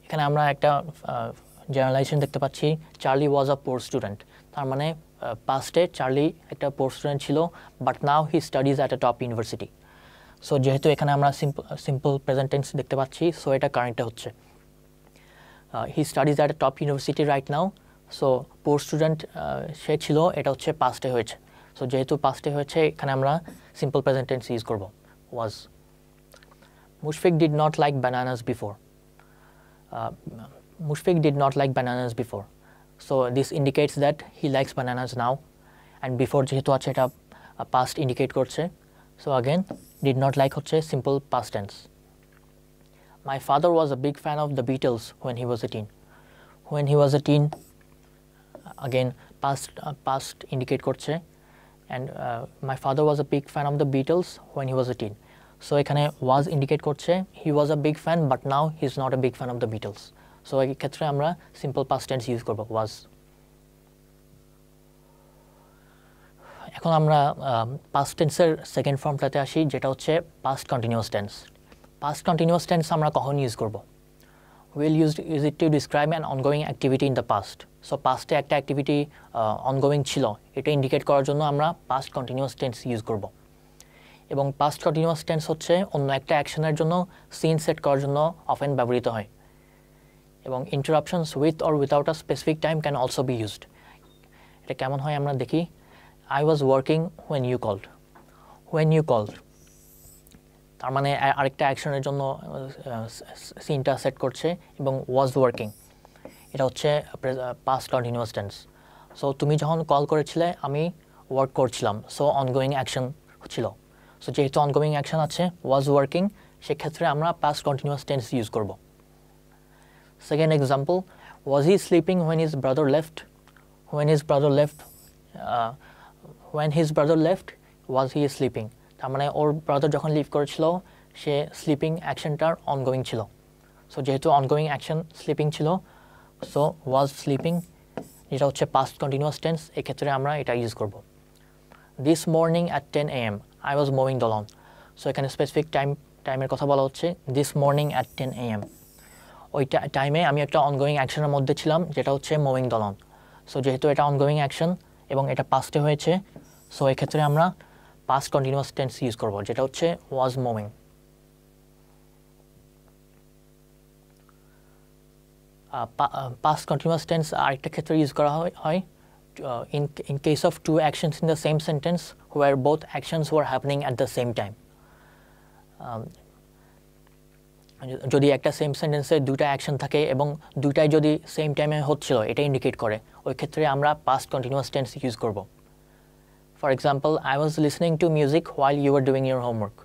এখানে আমরা একটা জেনারেলাইজেশন দেখতে পাচ্ছি, চার্লি ওয়াজ আ পোর স্টুডেন্ট, তার মানে পাস্টে চার্লি একটা পোর স্টুডেন্ট ছিল, but now he studies at a top university. So যেহেতু এখানে আমরা সিম্পল প্রেজেন্ট টেন্স দেখতে পাচ্ছি, সো এটা কারেন্টে হচ্ছে। He studies at a top university right now. So poor student সে ছিল, এটা হচ্ছে পাস্টে হয়েছে। সো যেহেতু পাস্টে হয়েছে, এখানে আমরা সিম্পল প্রেজেন্ট টেন্স ইউজ করব, was. Mushfiq did not like bananas before. Mushfiq did not like bananas before. So this indicates that he likes bananas now. And before যেহেতু আছে এটা past indicate করছে. So again, did not like হচ্ছে simple past tense. My father was a big fan of the Beatles when he was a teen. When he was a teen, again past indicate করছে. And my father was a big fan of the Beatles when he was a teen. So এখানে was indicate করছে, he was a big fan but now he's not a big fan of the Beatles. So এই ক্ষেত্রে আমরা simple past tense use করব, ওয়াজ। এখন আমরা past টেন্সের second ফর্মটাতে আসি, যেটা হচ্ছে past continuous tense. Past continuous tense আমরা কখন ইউজ করব? Will use it to describe an ongoing activity in the past. So পাস্টে একটা অ্যাক্টিভিটি অনগোয়িং ছিল, এটা ইন্ডিকেট করার জন্য আমরা পাস্ট কন্টিনিউয়াস টেন্স ইউজ করব। এবং পাস্ট কন্টিনিউয়াস টেন্স হচ্ছে অন্য একটা অ্যাকশনের জন্য সিন সেট করার জন্য অফেন ব্যবহৃত হয়। এবং interruptions with or without a specific time can also be used. এটা কেমন হয় আমরা দেখি। I was working when you called. When you called তার মানে আরেকটা অ্যাকশনের জন্য সিনটা সেট করছে, এবং ওয়াজ ওয়ার্কিং এটা হচ্ছে পাস্ট কন্টিনিউয়াস টেন্স। সো তুমি যখন কল করেছিলে আমি ওয়ার্ক করছিলাম, সো অনগোয়িং অ্যাকশন ছিল। সো যেহেতু অনগোয়িং অ্যাকশন আছে, ওয়াজ ওয়ার্কিং, সেক্ষেত্রে আমরা পাস্ট কন্টিনিউয়াস টেন্স ইউজ করব। Second example, was he sleeping when his brother left? When his brother left, was he sleeping? তার মানে ওর ব্রাদার যখন লিভ করেছিল, সে স্লিপিং অ্যাকশনটার অনগোয়িং ছিল। সো যেহেতু অনগোয়িং অ্যাকশন স্লিপিং ছিল, সো ওয়াজ স্লিপিং, যেটা হচ্ছে পাস্ট কন্টিনিউয়াস টেন্স, এক্ষেত্রে আমরা এটা ইউজ করব। This morning at 10 AM, I was mowing the lawn. So এখানে স্পেসিফিক টাইমের কথা বলা হচ্ছে, this morning at 10 AM. ওই টাইমে আমি একটা অনগোয়িং অ্যাকশনের মধ্যে ছিলাম, যেটা হচ্ছে মোয়িং দ্য লন। সো যেহেতু এটা অনগোয়িং অ্যাকশন এবং এটা পাস্টে হয়েছে, সো এক্ষেত্রে আমরা পাস্ট কন্টিনিউয়াস টেন্স ইউজ করব, যেটা হচ্ছে ওয়াজ মোয়িং। পাস্ট কন্টিনিউয়াস টেন্স আরেকটা ক্ষেত্রে ইউজ করা হয় in case of two actions in the same sentence where both actions were happening at the same time. যদি একটা সেম সেন্টেন্সে দুইটা অ্যাকশন থাকে এবং দুইটাই যদি সেম টাইমে হচ্ছিল, এটা ইন্ডিকেট করে, ওই ক্ষেত্রে আমরা পাস্ট কন্টিনিউয়াস টেন্স ইউজ করব। For example, I was listening to music while you are doing your homework.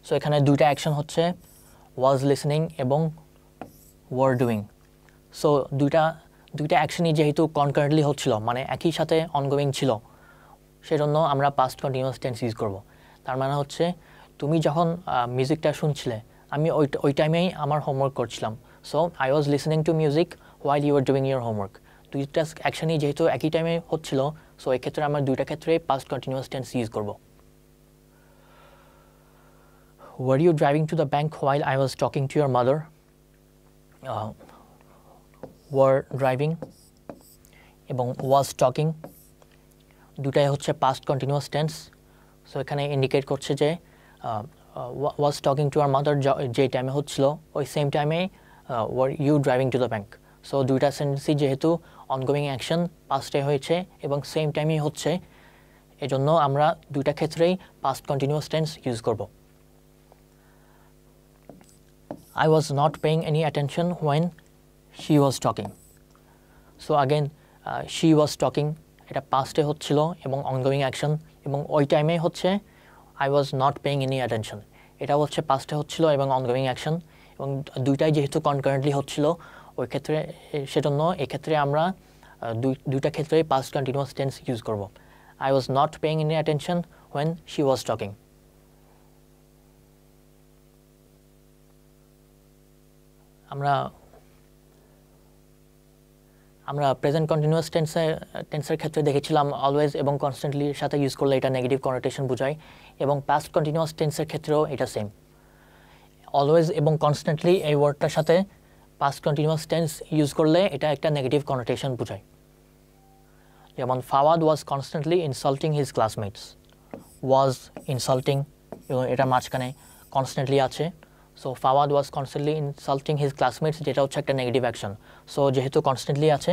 So এখানে দুইটা অ্যাকশন হচ্ছে ওয়াজ লিসনিং এবং ওয়ার ডুইং। সো দুইটা অ্যাকশনই যেহেতু কনকারেন্টলি হচ্ছিল, মানে একই সাথে অনগোয়িং ছিল, সেজন্য আমরা পাস্ট কন্টিনিউয়াস টেন্স ইউজ করব। তার মানে হচ্ছে তুমি যখন মিউজিকটা শুনছিলে, আমি ওই টাইমেই আমার হোমওয়ার্ক করছিলাম। So I was listening to music while you are doing your homework. দুইটা অ্যাকশনই যেহেতু একই টাইমে হচ্ছিল, সো এক্ষেত্রে আমরা দুইটা ক্ষেত্রে পাস্ট কন্টিনিউয়াস টেন্স ইউজ করব। Were you driving to the bank while I was talking to your mother. Were driving এবং ওয়াজ টকিং দুটাই হচ্ছে পাস্ট কন্টিনিউয়াস টেন্স। সো এখানে ইন্ডিকেট করছে যে was talking to our mother যে টাইমে হচ্ছিল, ওই সেম টাইমে were you driving to the bank. So দুইটা সেন্টেন্সই যেহেতু অনগোয়িং অ্যাকশন পাস্টে হয়েছে এবং সেম টাইমেই হচ্ছে, এজন্য আমরা দুইটা ক্ষেত্রেই পাস্ট কন্টিনিউয়াস টেন্স ইউজ করব। I was not paying any attention when she was talking. So again she was talking এটা পাস্টে হচ্ছিল এবং অনগোয়িং অ্যাকশন এবং ওই টাইমে হচ্ছে I was not paying any attention এটা হচ্ছে পাস্টে হচ্ছিল এবং অনগোয়িং অ্যাকশন এবং দুইটাই যেহেতু কনকারেন্টলি হচ্ছিল ওই ক্ষেত্রে সেজন্য এই ক্ষেত্রে আমরা দুইটা ক্ষেত্রেই পাস্ট কন্টিনিউয়াস টেন্স ইউজ করব I was not paying any attention when she was talking আমরা প্রেজেন্ট কন্টিনিউয়াস টেন্সের ক্ষেত্রে দেখেছিলাম অলওয়েজ এবং কনস্ট্যান্টলির সাথে ইউজ করলে এটা নেগেটিভ কনোটেশন বোঝায় এবং পাস্ট কন্টিনিউয়াস টেন্সের ক্ষেত্রেও এটা সেম অলওয়েজ এবং কনস্ট্যান্টলি এই ওয়ার্ডটার সাথে পাস্ট কন্টিনিউয়াস টেন্স ইউজ করলে এটা একটা নেগেটিভ কনোটেশন বোঝায় যেমন Fawad was constantly insulting his classmates was insulting এবং এটা মাঝখানে কনস্ট্যান্টলি আছে so Fawad was constantly insulting his classmates যেটা হচ্ছে একটা নেগেটিভ অ্যাকশন সো যেহেতু কনস্ট্যান্টলি আছে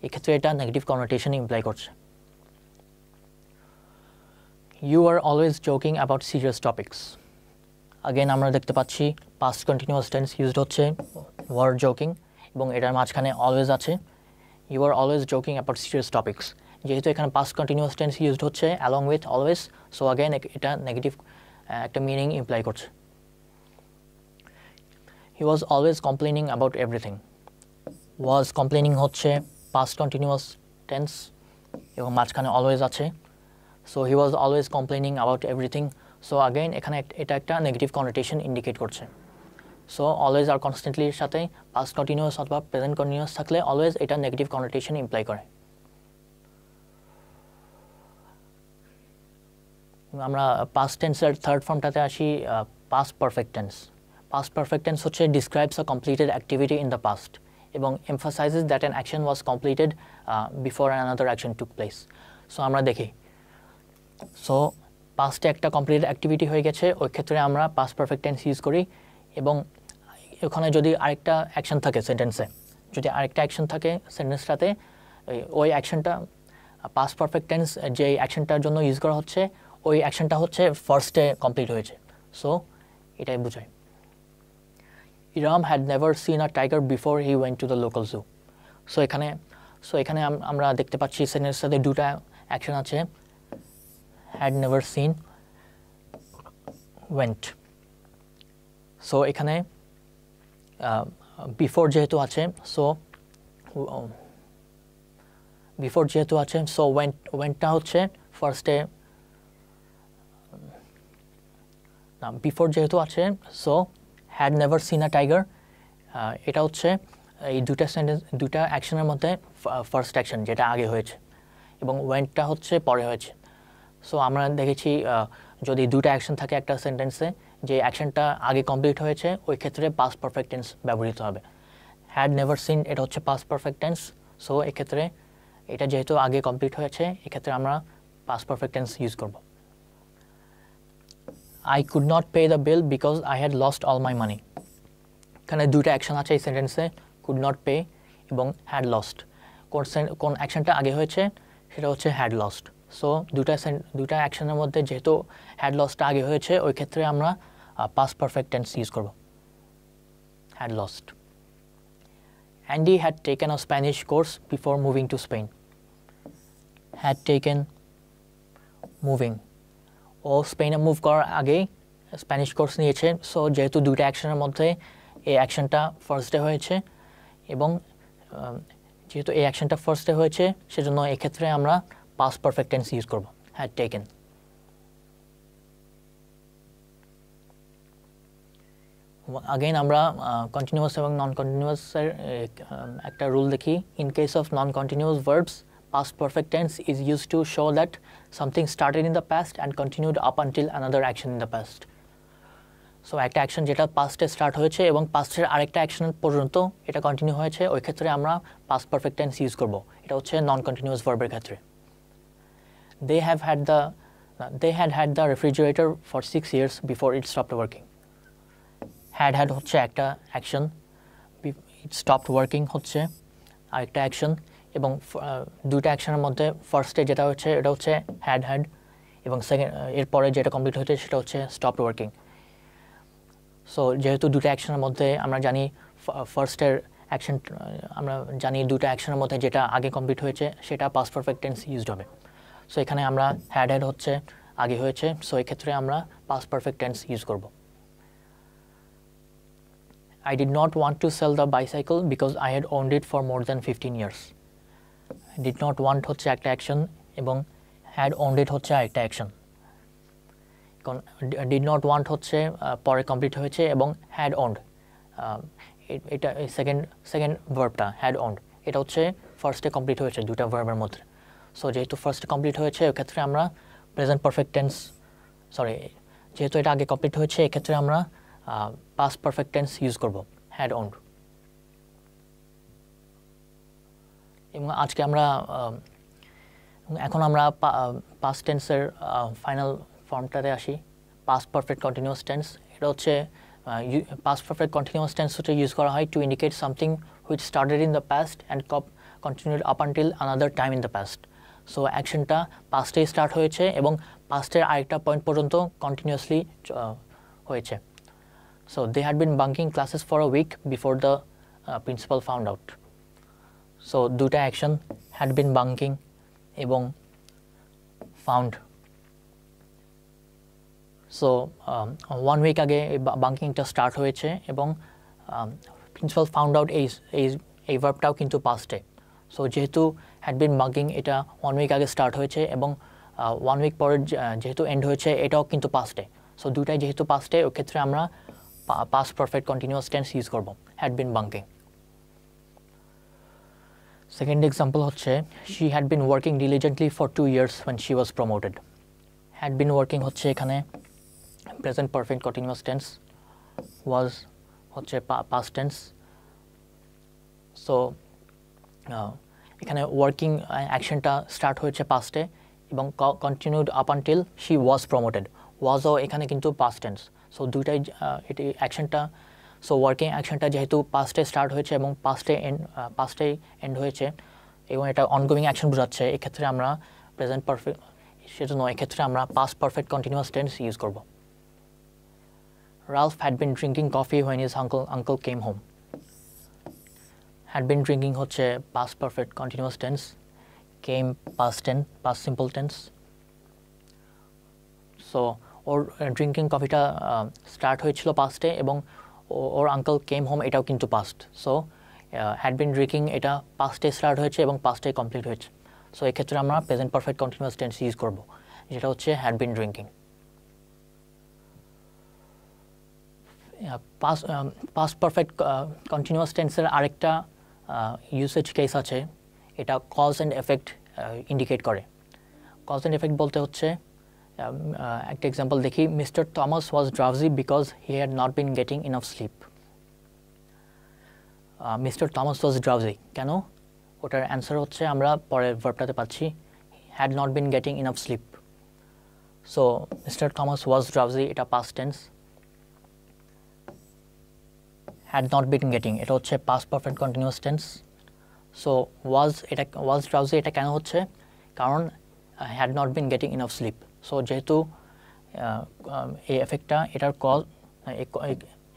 এক্ষেত্রে এটা নেগেটিভ কনোটেশন ইমপ্লাই করছে you are always joking about serious topics again আমরা দেখতে পাচ্ছি পাস্ট কন্টিনিউয়াস টেন্স ইউজড হচ্ছে ওয়ার জোকিং এবং এটার মাঝখানে অলওয়েজ আছে you are always joking about serious topics যেহেতু এখানে পাস্ট কন্টিনিউয়াস টেন্স ইউজড হচ্ছে along with always so again এটা নেগেটিভ একটা মিনিং ইমপ্লাই করছে He was always complaining about everything. Was complaining হচ্ছে past continuous tense এবং মাঝখানে always আছে so he was always complaining about everything so again এখানে এটা একটা নেগেটিভ কনোটেশন ইন্ডিকেট করছে so always আর constantly এর সাথে past continuous অথবা present continuous থাকলে always এটা নেগেটিভ কনোটেশন ইমপ্লাই করে আমরা past tense এর থার্ড ফর্মটাতে আসি past perfect tense Past perfect tense হচ্ছে describes a completed activity in the past এবং emphasizes that an action was completed before another action took place. So আমরা দেখি so পাস্টে একটা completed activity হয়ে গেছে ওই ক্ষেত্রে আমরা past perfect tense ইউজ করি এবং ওখানে যদি আরেকটা অ্যাকশন থাকে সেন্টেন্সে যদি আরেকটা অ্যাকশন থাকে সেন্টেন্সটাতে ওই অ্যাকশনটা past perfect tense যে অ্যাকশনটার জন্য ইউজ করা হচ্ছে ওই অ্যাকশনটা হচ্ছে ফার্স্টে কমপ্লিট হয়েছে সো এটাই বোঝায় Iram had never seen a tiger before he went to the local zoo. So এখানে আমরা দেখতে পাচ্ছি সেন্টেন্সের সাথে দুটো অ্যাকশন আছে had never seen went. So এখানে before যেহেতু আছে so wentটা হচ্ছে ফার্স্টে না before যেহেতু আছে so had never seen a tiger এটা হচ্ছে এই দুটা অ্যাকশনের মধ্যে ফার্স্ট অ্যাকশন যেটা আগে হয়েছে এবং ওয়েন্টটা হচ্ছে পরে হয়েছে সো আমরা দেখেছি যদি দুটো অ্যাকশন থাকে একটা সেন্টেন্সে যে অ্যাকশনটা আগে কমপ্লিট হয়েছে ওই ক্ষেত্রে পাস্ট পারফেক্ট টেন্স ব্যবহৃত হবে হ্যাড নেভার সিন এটা হচ্ছে পাস্ট পারফেক্ট টেন্স সো এক্ষেত্রে এটা যেহেতু আগে কমপ্লিট হয়েছে এক্ষেত্রে আমরা পাস্ট পারফেক্ট টেন্স ইউজ করব I could not pay the bill because I had lost all my money. এখানে দুটো অ্যাকশন আছে এই সেন্টেন্সে could not pay এবং had lost কোন অ্যাকশনটা আগে হয়েছে সেটা হচ্ছে had lost সো দুটা অ্যাকশনের মধ্যে যেহেতু had lost আগে হয়েছে ওই ক্ষেত্রে আমরা past perfect tense ইউজ করব had lost Andy had taken a Spanish course before moving to Spain had taken moving ও স্পেনে মুভ করার আগেই স্প্যানিশ কোর্স নিয়েছে সো যেহেতু দুইটা অ্যাকশনের মধ্যে এই অ্যাকশনটা ফার্স্টে হয়েছে এবং যেহেতু এই অ্যাকশনটা ফার্স্টে হয়েছে সেজন্য এক্ষেত্রে আমরা পাস্ট পারফেক্ট টেন্স ইউজ করব হ্যাড টেকেন আগেইন আমরা কন্টিনিউয়াস এবং নন কন্টিনিউয়াসের একটা রুল দেখি in case of non continuous verbs past perfect tense is used to show that something started in the past and continued up until another action in the past. So একটা action যেটা পাস্টে start হয়েছে এবং পাস্টের আরেকটা action পর্যন্ত এটা continue হয়েছে ওই ক্ষেত্রে আমরা past perfect tense ইউজ করব এটা হচ্ছে নন কন্টিনিউয়াস ভার্বের ক্ষেত্রে they had the refrigerator for 6 years before it stopped working had হচ্ছে একটা অ্যাকশন it stopped working হচ্ছে আরেকটা অ্যাকশন এবং দুইটা অ্যাকশনের মধ্যে ফার্স্টে যেটা হচ্ছে এটা হচ্ছে had এবং সেকেন্ড এরপরে যেটা কমপ্লিট হয়েছে সেটা হচ্ছে stopped working সো যেহেতু দুটো অ্যাকশনের মধ্যে আমরা জানি ফার্স্টের অ্যাকশন, আমরা জানি দুটো অ্যাকশনের মধ্যে যেটা আগে কমপ্লিট হয়েছে সেটা পাস্ট পারফেক্ট টেন্স ইউজড হবে। সো এখানে আমরা হ্যাড হচ্ছে আগে হয়েছে, সো এক্ষেত্রে আমরা পাস্ট পারফেক্ট টেন্স ইউজ করব। I did not want to sell the bicycle because I had owned it for more than 15 years. Did not want হচ্ছে একটা অ্যাকশন এবং had owned it হচ্ছে আরেকটা অ্যাকশন। কারণ did not want হচ্ছে পরে complete হয়েছে এবং had owned এটা সেকেন্ড ভার্বটা had owned এটা হচ্ছে ফার্স্টে কমপ্লিট হয়েছে দুটা ভার্বের মধ্যে। সো যেহেতু ফার্স্টে কমপ্লিট হয়েছে এক্ষেত্রে আমরা প্রেজেন্ট পারফেক্ট টেন্স, যেহেতু এটা আগে কমপ্লিট হয়েছে এক্ষেত্রে আমরা পাস্ট পারফেক্ট টেন্স ইউজ করব, had owned। এবং আজকে আমরা এখন আমরা পাস্ট টেন্সের ফাইনাল ফর্মটাতে আসি। পাস্ট পারফেক্ট কন্টিনিউয়াস টেন্স, এটা হচ্ছে পাস্ট পারফেক্ট কন্টিনিউয়াস টেন্স হচ্ছে ইউজ করা হয় to indicate something which started in the past and continued up until another time in the past. So অ্যাকশনটা পাস্টে স্টার্ট হয়েছে এবং পাস্টের আরেকটা পয়েন্ট পর্যন্ত কন্টিনিউয়াসলি হয়েছে। So they had been bunking classes for a week before the principal found out. So দুটা action had been bunking এবং found. So 1 week আগে বাঙ্কিংটা স্টার্ট হয়েছে এবং প্রিন্সিপাল ফাউন্ড আউট এই ভার্বটাও কিন্তু পাস্টে। সো যেহেতু had been bunking এটা 1 week আগে স্টার্ট হয়েছে এবং 1 week পরে যেহেতু এন্ড হয়েছে এটাও কিন্তু পাস্টে। সো দুটাই যেহেতু পাস্টে ওই ক্ষেত্রে আমরা past perfect continuous tense use করব, had been bunking. Second example হচ্ছে she had been working diligently for 2 years when she was promoted. had been working হচ্ছে এখানে present perfect continuous tense, was হচ্ছে past tense। সো এখানে working অ্যাকশনটা start হয়েছে পাস্টে এবং continued up until she was promoted, ওয়াজও এখানে কিন্তু past tense। So দুইটাই এটি অ্যাকশনটা, সো ওয়ার্কিং অ্যাকশনটা যেহেতু পাস্টে স্টার্ট হয়েছে এবং পাস্টে এন্ড হয়েছে এবং এটা অনগোয়িং অ্যাকশন বোঝাচ্ছে, এক্ষেত্রে আমরা প্রেজেন্ট পারফেক্ট, সেজন্য এক্ষেত্রে আমরা past perfect continuous tense use করব। Ralph had been drinking coffee when his uncle came home. had been drinking হচ্ছে past perfect continuous tense, came past simple tense। So ওর drinking কফিটা স্টার্ট হয়েছিল পাস্টে এবং ওর আঙ্কেল কেম হোম এটাও কিন্তু past. So had been drinking এটা পাস্টে স্টার্ট হয়েছে এবং পাস্টে কমপ্লিট হয়েছে। সো এক্ষেত্রে আমরা present perfect continuous tense use করব, যেটা হচ্ছে had been drinking. Past perfect continuous টেন্সের আরেকটা ইউসেজ কেস আছে, এটা কজ অ্যান্ড এফেক্ট ইন্ডিকেট করে। কজ অ্যান্ড এফেক্ট বলতে হচ্ছে একটা এক্সাম্পল দেখি, mister Thomas was drowsy because he had not been getting enough sleep. Mister Thomas was drowsy কেন, ওটার অ্যান্সার হচ্ছে আমরা পরের ভার্বটাতে পাচ্ছি, had not been getting enough sleep. So mister Thomas was drowsy এটা past tense, had not been getting এটা হচ্ছে past perfect continuous tense. So was drowsy এটা কেন হচ্ছে, কারণ had not been getting enough sleep. So যেহেতু এই এফেক্টটা এটার কজ,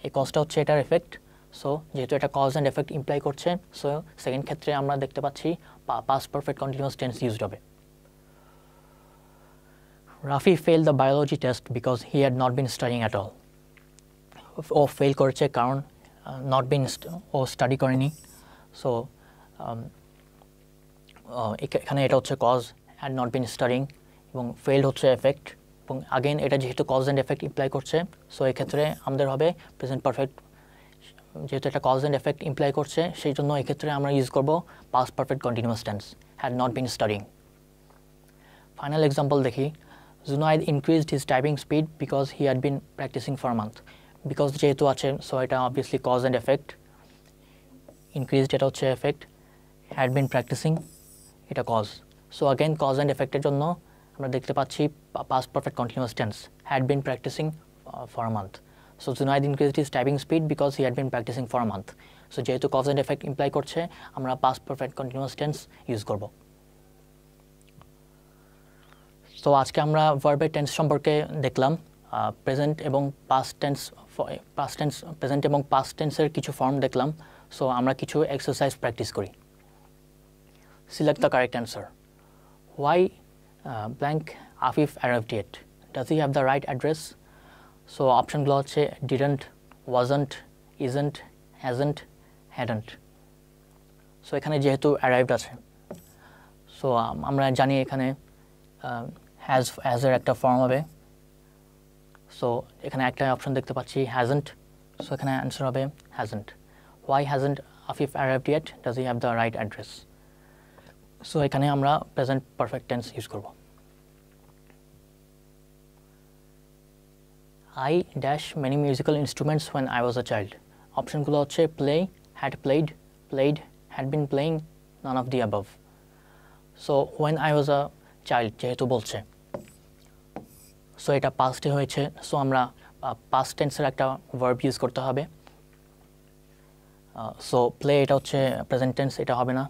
এই কজটা হচ্ছে এটার এফেক্ট, সো যেহেতু এটা কজ অ্যান্ড এফেক্ট ইমপ্লাই করছে, সো সেকেন্ড ক্ষেত্রে আমরা দেখতে পাচ্ছি past perfect continuous tense used হবে। Rafi fail the biology test because he had not been studying at all. ও ফেল করেছে কারণ নট বিন, ও স্টাডি করেনি। সো এখানে এটা হচ্ছে cause, had not been studying, এবং ফেল্ড হচ্ছে এফেক্ট, এবং আগেন এটা যেহেতু কজ অ্যান্ড এফেক্ট ইমপ্লাই করছে, সো এক্ষেত্রে আমাদের হবে প্রেজেন্ট পারফেক্ট, যেহেতু এটা কজ অ্যান্ড এফেক্ট ইমপ্লাই করছে সেই জন্য এক্ষেত্রে আমরা ইউজ করব past perfect continuous tense, had not been studying. Final example দেখি, Junaid increased his typing speed because he had been practising for month. Because যেহেতু আছে, সো এটা obviously cause and effect, increased এটা হচ্ছে এফেক্ট, হ্যাড বিন প্র্যাকটিসিং এটা cause. So again cause and এফেক্টের জন্য আমরা দেখতে পাচ্ছি past perfect continuous tense, had been practising for a month. So Junaid increased his typing speed because he had been practising for a month. So যেহেতু cause and effect imply করছে আমরা past perfect continuous tense use করব। So আজকে আমরা ভার্বের tense সম্পর্কে দেখলাম, present এবং past tense past tense present এবং পাস্ট টেন্সের কিছু ফর্ম দেখলাম সো আমরা কিছু এক্সারসাইজ প্র্যাকটিস করি select the correct answer why blank Afif arrived yet does he have the right address so অপশনগুলো হচ্ছে didn't wasn't isn't hasn't hadn't so এখানে যেহেতু অ্যারাইভড আছে সো আমরা জানি এখানে হ্যাজের একটা ফর্ম হবে সো এখানে একটা অপশন দেখতে পাচ্ছি হ্যাজন্ট সো এখানে অ্যান্সার হবে hasn't why hasn't Afif arrived yet does he have the right address so এখানে আমরা প্রেজেন্ট পারফেক্ট টেন্স ইউজ করব I dash many musical instruments when I was a child. অপশনগুলো হচ্ছে play, had played, played, had been playing, none of the above. So when I was a child যেহেতু বলছে so এটা পাস্টে হয়েছে so আমরা past টেন্সের একটা ভার্ব ইউজ করতে হবে সো প্লে এটা হচ্ছে প্রেজেন্ট টেন্স এটা হবে না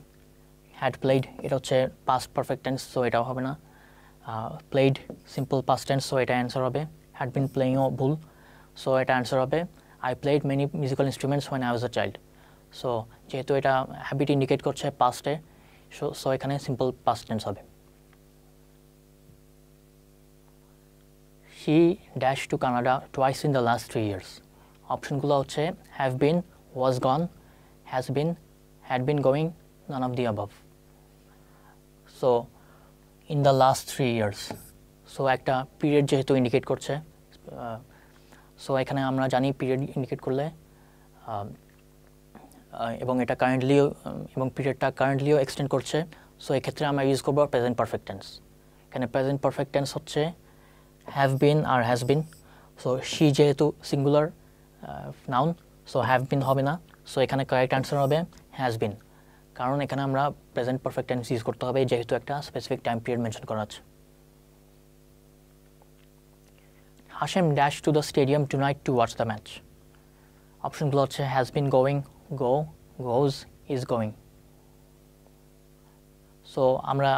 হ্যাড প্লেড এটা হচ্ছে পাস্ট পারফেক্ট টেন্স সো এটাও হবে না played simple past tense so এটা অ্যান্সার হবে had been playing ও ভুল সো এটা অ্যান্সার হবে I played many musical instruments when I was a child so যেহেতু এটা হ্যাবিট ইন্ডিকেট করছে পাস্টে সো এখানে সিম্পল পাস্ট টেন্স হবে She dashed to Canada twice in the last 3 years অপশনগুলো হচ্ছে have been was gone has been had been going none of the above so in the last 3 years so একটা period যেহেতু indicate করছে so এখানে আমরা জানি period indicate করলে এবং এটা কারেন্টলিও এবং পিরিয়ডটা কারেন্টলিও এক্সটেন্ড করছে সো এক্ষেত্রে আমরা ইউজ করবো প্রেজেন্ট পারফেক্ট টেন্স এখানে প্রেজেন্ট পারফেক্ট টেন্স হচ্ছে হ্যাভ বিন আর হ্যাজ বিন সো শি যেহেতু singular noun so have been হবে না সো এখানে কারেক্ট অ্যান্সার হবে হ্যাজ বিন কারণ এখানে আমরা প্রেজেন্ট পারফেক্ট টেন্স ইউজ করতে হবে যেহেতু একটা স্পেসিফিক টাইম পিরিয়ড মেনশন করা আছে Hashem dashed to the stadium tonight to watch the match. অপশনগুলো হচ্ছে has been going, go, goes, is going. So আমরা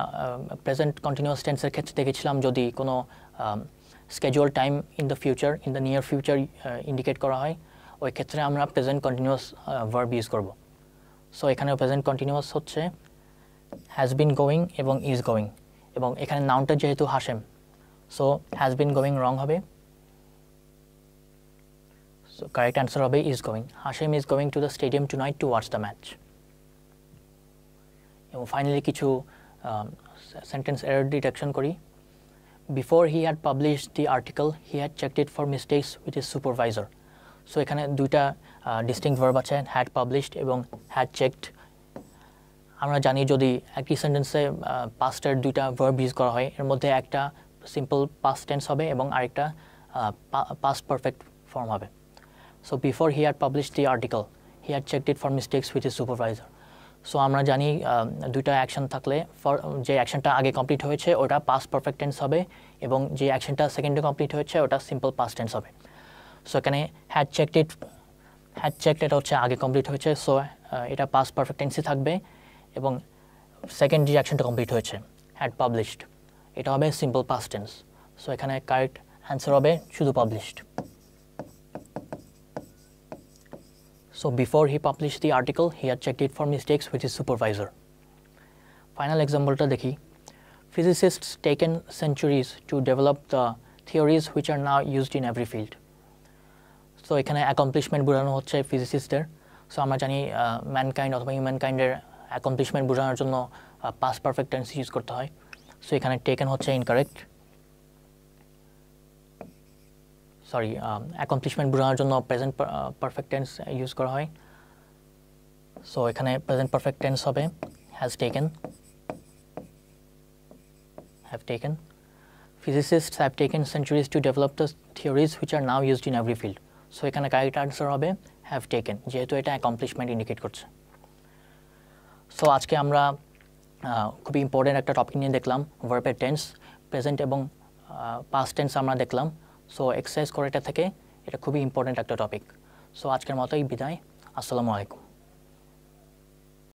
প্রেজেন্ট কন্টিনিউয়াস টেন্সের ক্ষেত্রে দেখেছিলাম যদি কোনো schedule time in the future in the near future indicate করা হয় ওই ক্ষেত্রে আমরা প্রেজেন্ট কন্টিনিউয়াস ভার্ব ইউজ করব সো এখানে প্রেজেন্ট কন্টিনিউয়াস হচ্ছে has been going এবং is going এবং এখানে নাউনটা যেহেতু Hashem so has been going রং হবে So correct answer হবে is going. Hashem is going to the stadium tonight to watch the match. এবং finally কিছু sentence error detection করি. Before he had published the article, he had checked it for mistakes with his supervisor. So এখানে দুইটা distinct verb আছে had published এবং had checked. আমরা জানি যদি একই সেন্টেন্সে পাস্টের দুইটা verb ইউজ করা হয় এর মধ্যে একটা simple past tense হবে এবং আরেকটা past perfect form হবে. So before he had published the article, he had checked it for mistakes with his supervisor. So আমরা জানি দুইটা অ্যাকশন থাকলে যে অ্যাকশনটা আগে কমপ্লিট হয়েছে ওটা পাস্ট পারফেক্ট টেন্স হবে এবং যে অ্যাকশনটা সেকেন্ডে কমপ্লিট হয়েছে ওটা সিম্পল পাস্ট টেন্স হবে সো এখানে হ্যাড চেকড এটা হচ্ছে আগে কমপ্লিট হয়েছে সো এটা পাস্ট পারফেক্ট টেন্সই থাকবে এবং সেকেন্ড যে অ্যাকশনটা কমপ্লিট হয়েছে হ্যাড পাবলিশড এটা হবে সিম্পল পাস্ট টেন্স সো এখানে কারেক্ট অ্যান্সার হবে শুধু published So before he published the article, he had checked it for mistakes with his supervisor. Final example ta dekhi. Physicists taken centuries to develop the theories which are now used in every field. So ekhane accomplishment বোঝানো হচ্ছে physicistদের. So আমরা জানি mankind অথবা humankind-এর accomplishment বোঝানোর জন্য past perfect tense use করতে হয়. So এখানে taken হচ্ছে incorrect. সরি অ্যাকমপ্লিশমেন্ট বোঝানোর জন্য প্রেজেন্ট পারফেক্ট টেন্স ইউজ করা হয় সো এখানে প্রেজেন্ট পারফেক্ট টেন্স হবে have taken physicists have taken centuries to develop the theories which are now used in every field so এখানে correct answer হবে have taken যেহেতু এটা অ্যাকমপ্লিশমেন্ট ইন্ডিকেট করছে so আজকে আমরা খুবই ইম্পর্টেন্ট একটা টপিক নিয়ে দেখলাম ভার্বের টেন্স প্রেজেন্ট এবং পাস্ট টেন্স আমরা দেখলাম সো এক্সারসাইজ করে এটা থেকে এটা খুবই ইম্পর্টেন্ট একটা টপিক সো আজকের মতোই বিদায় আসসালামু আলাইকুম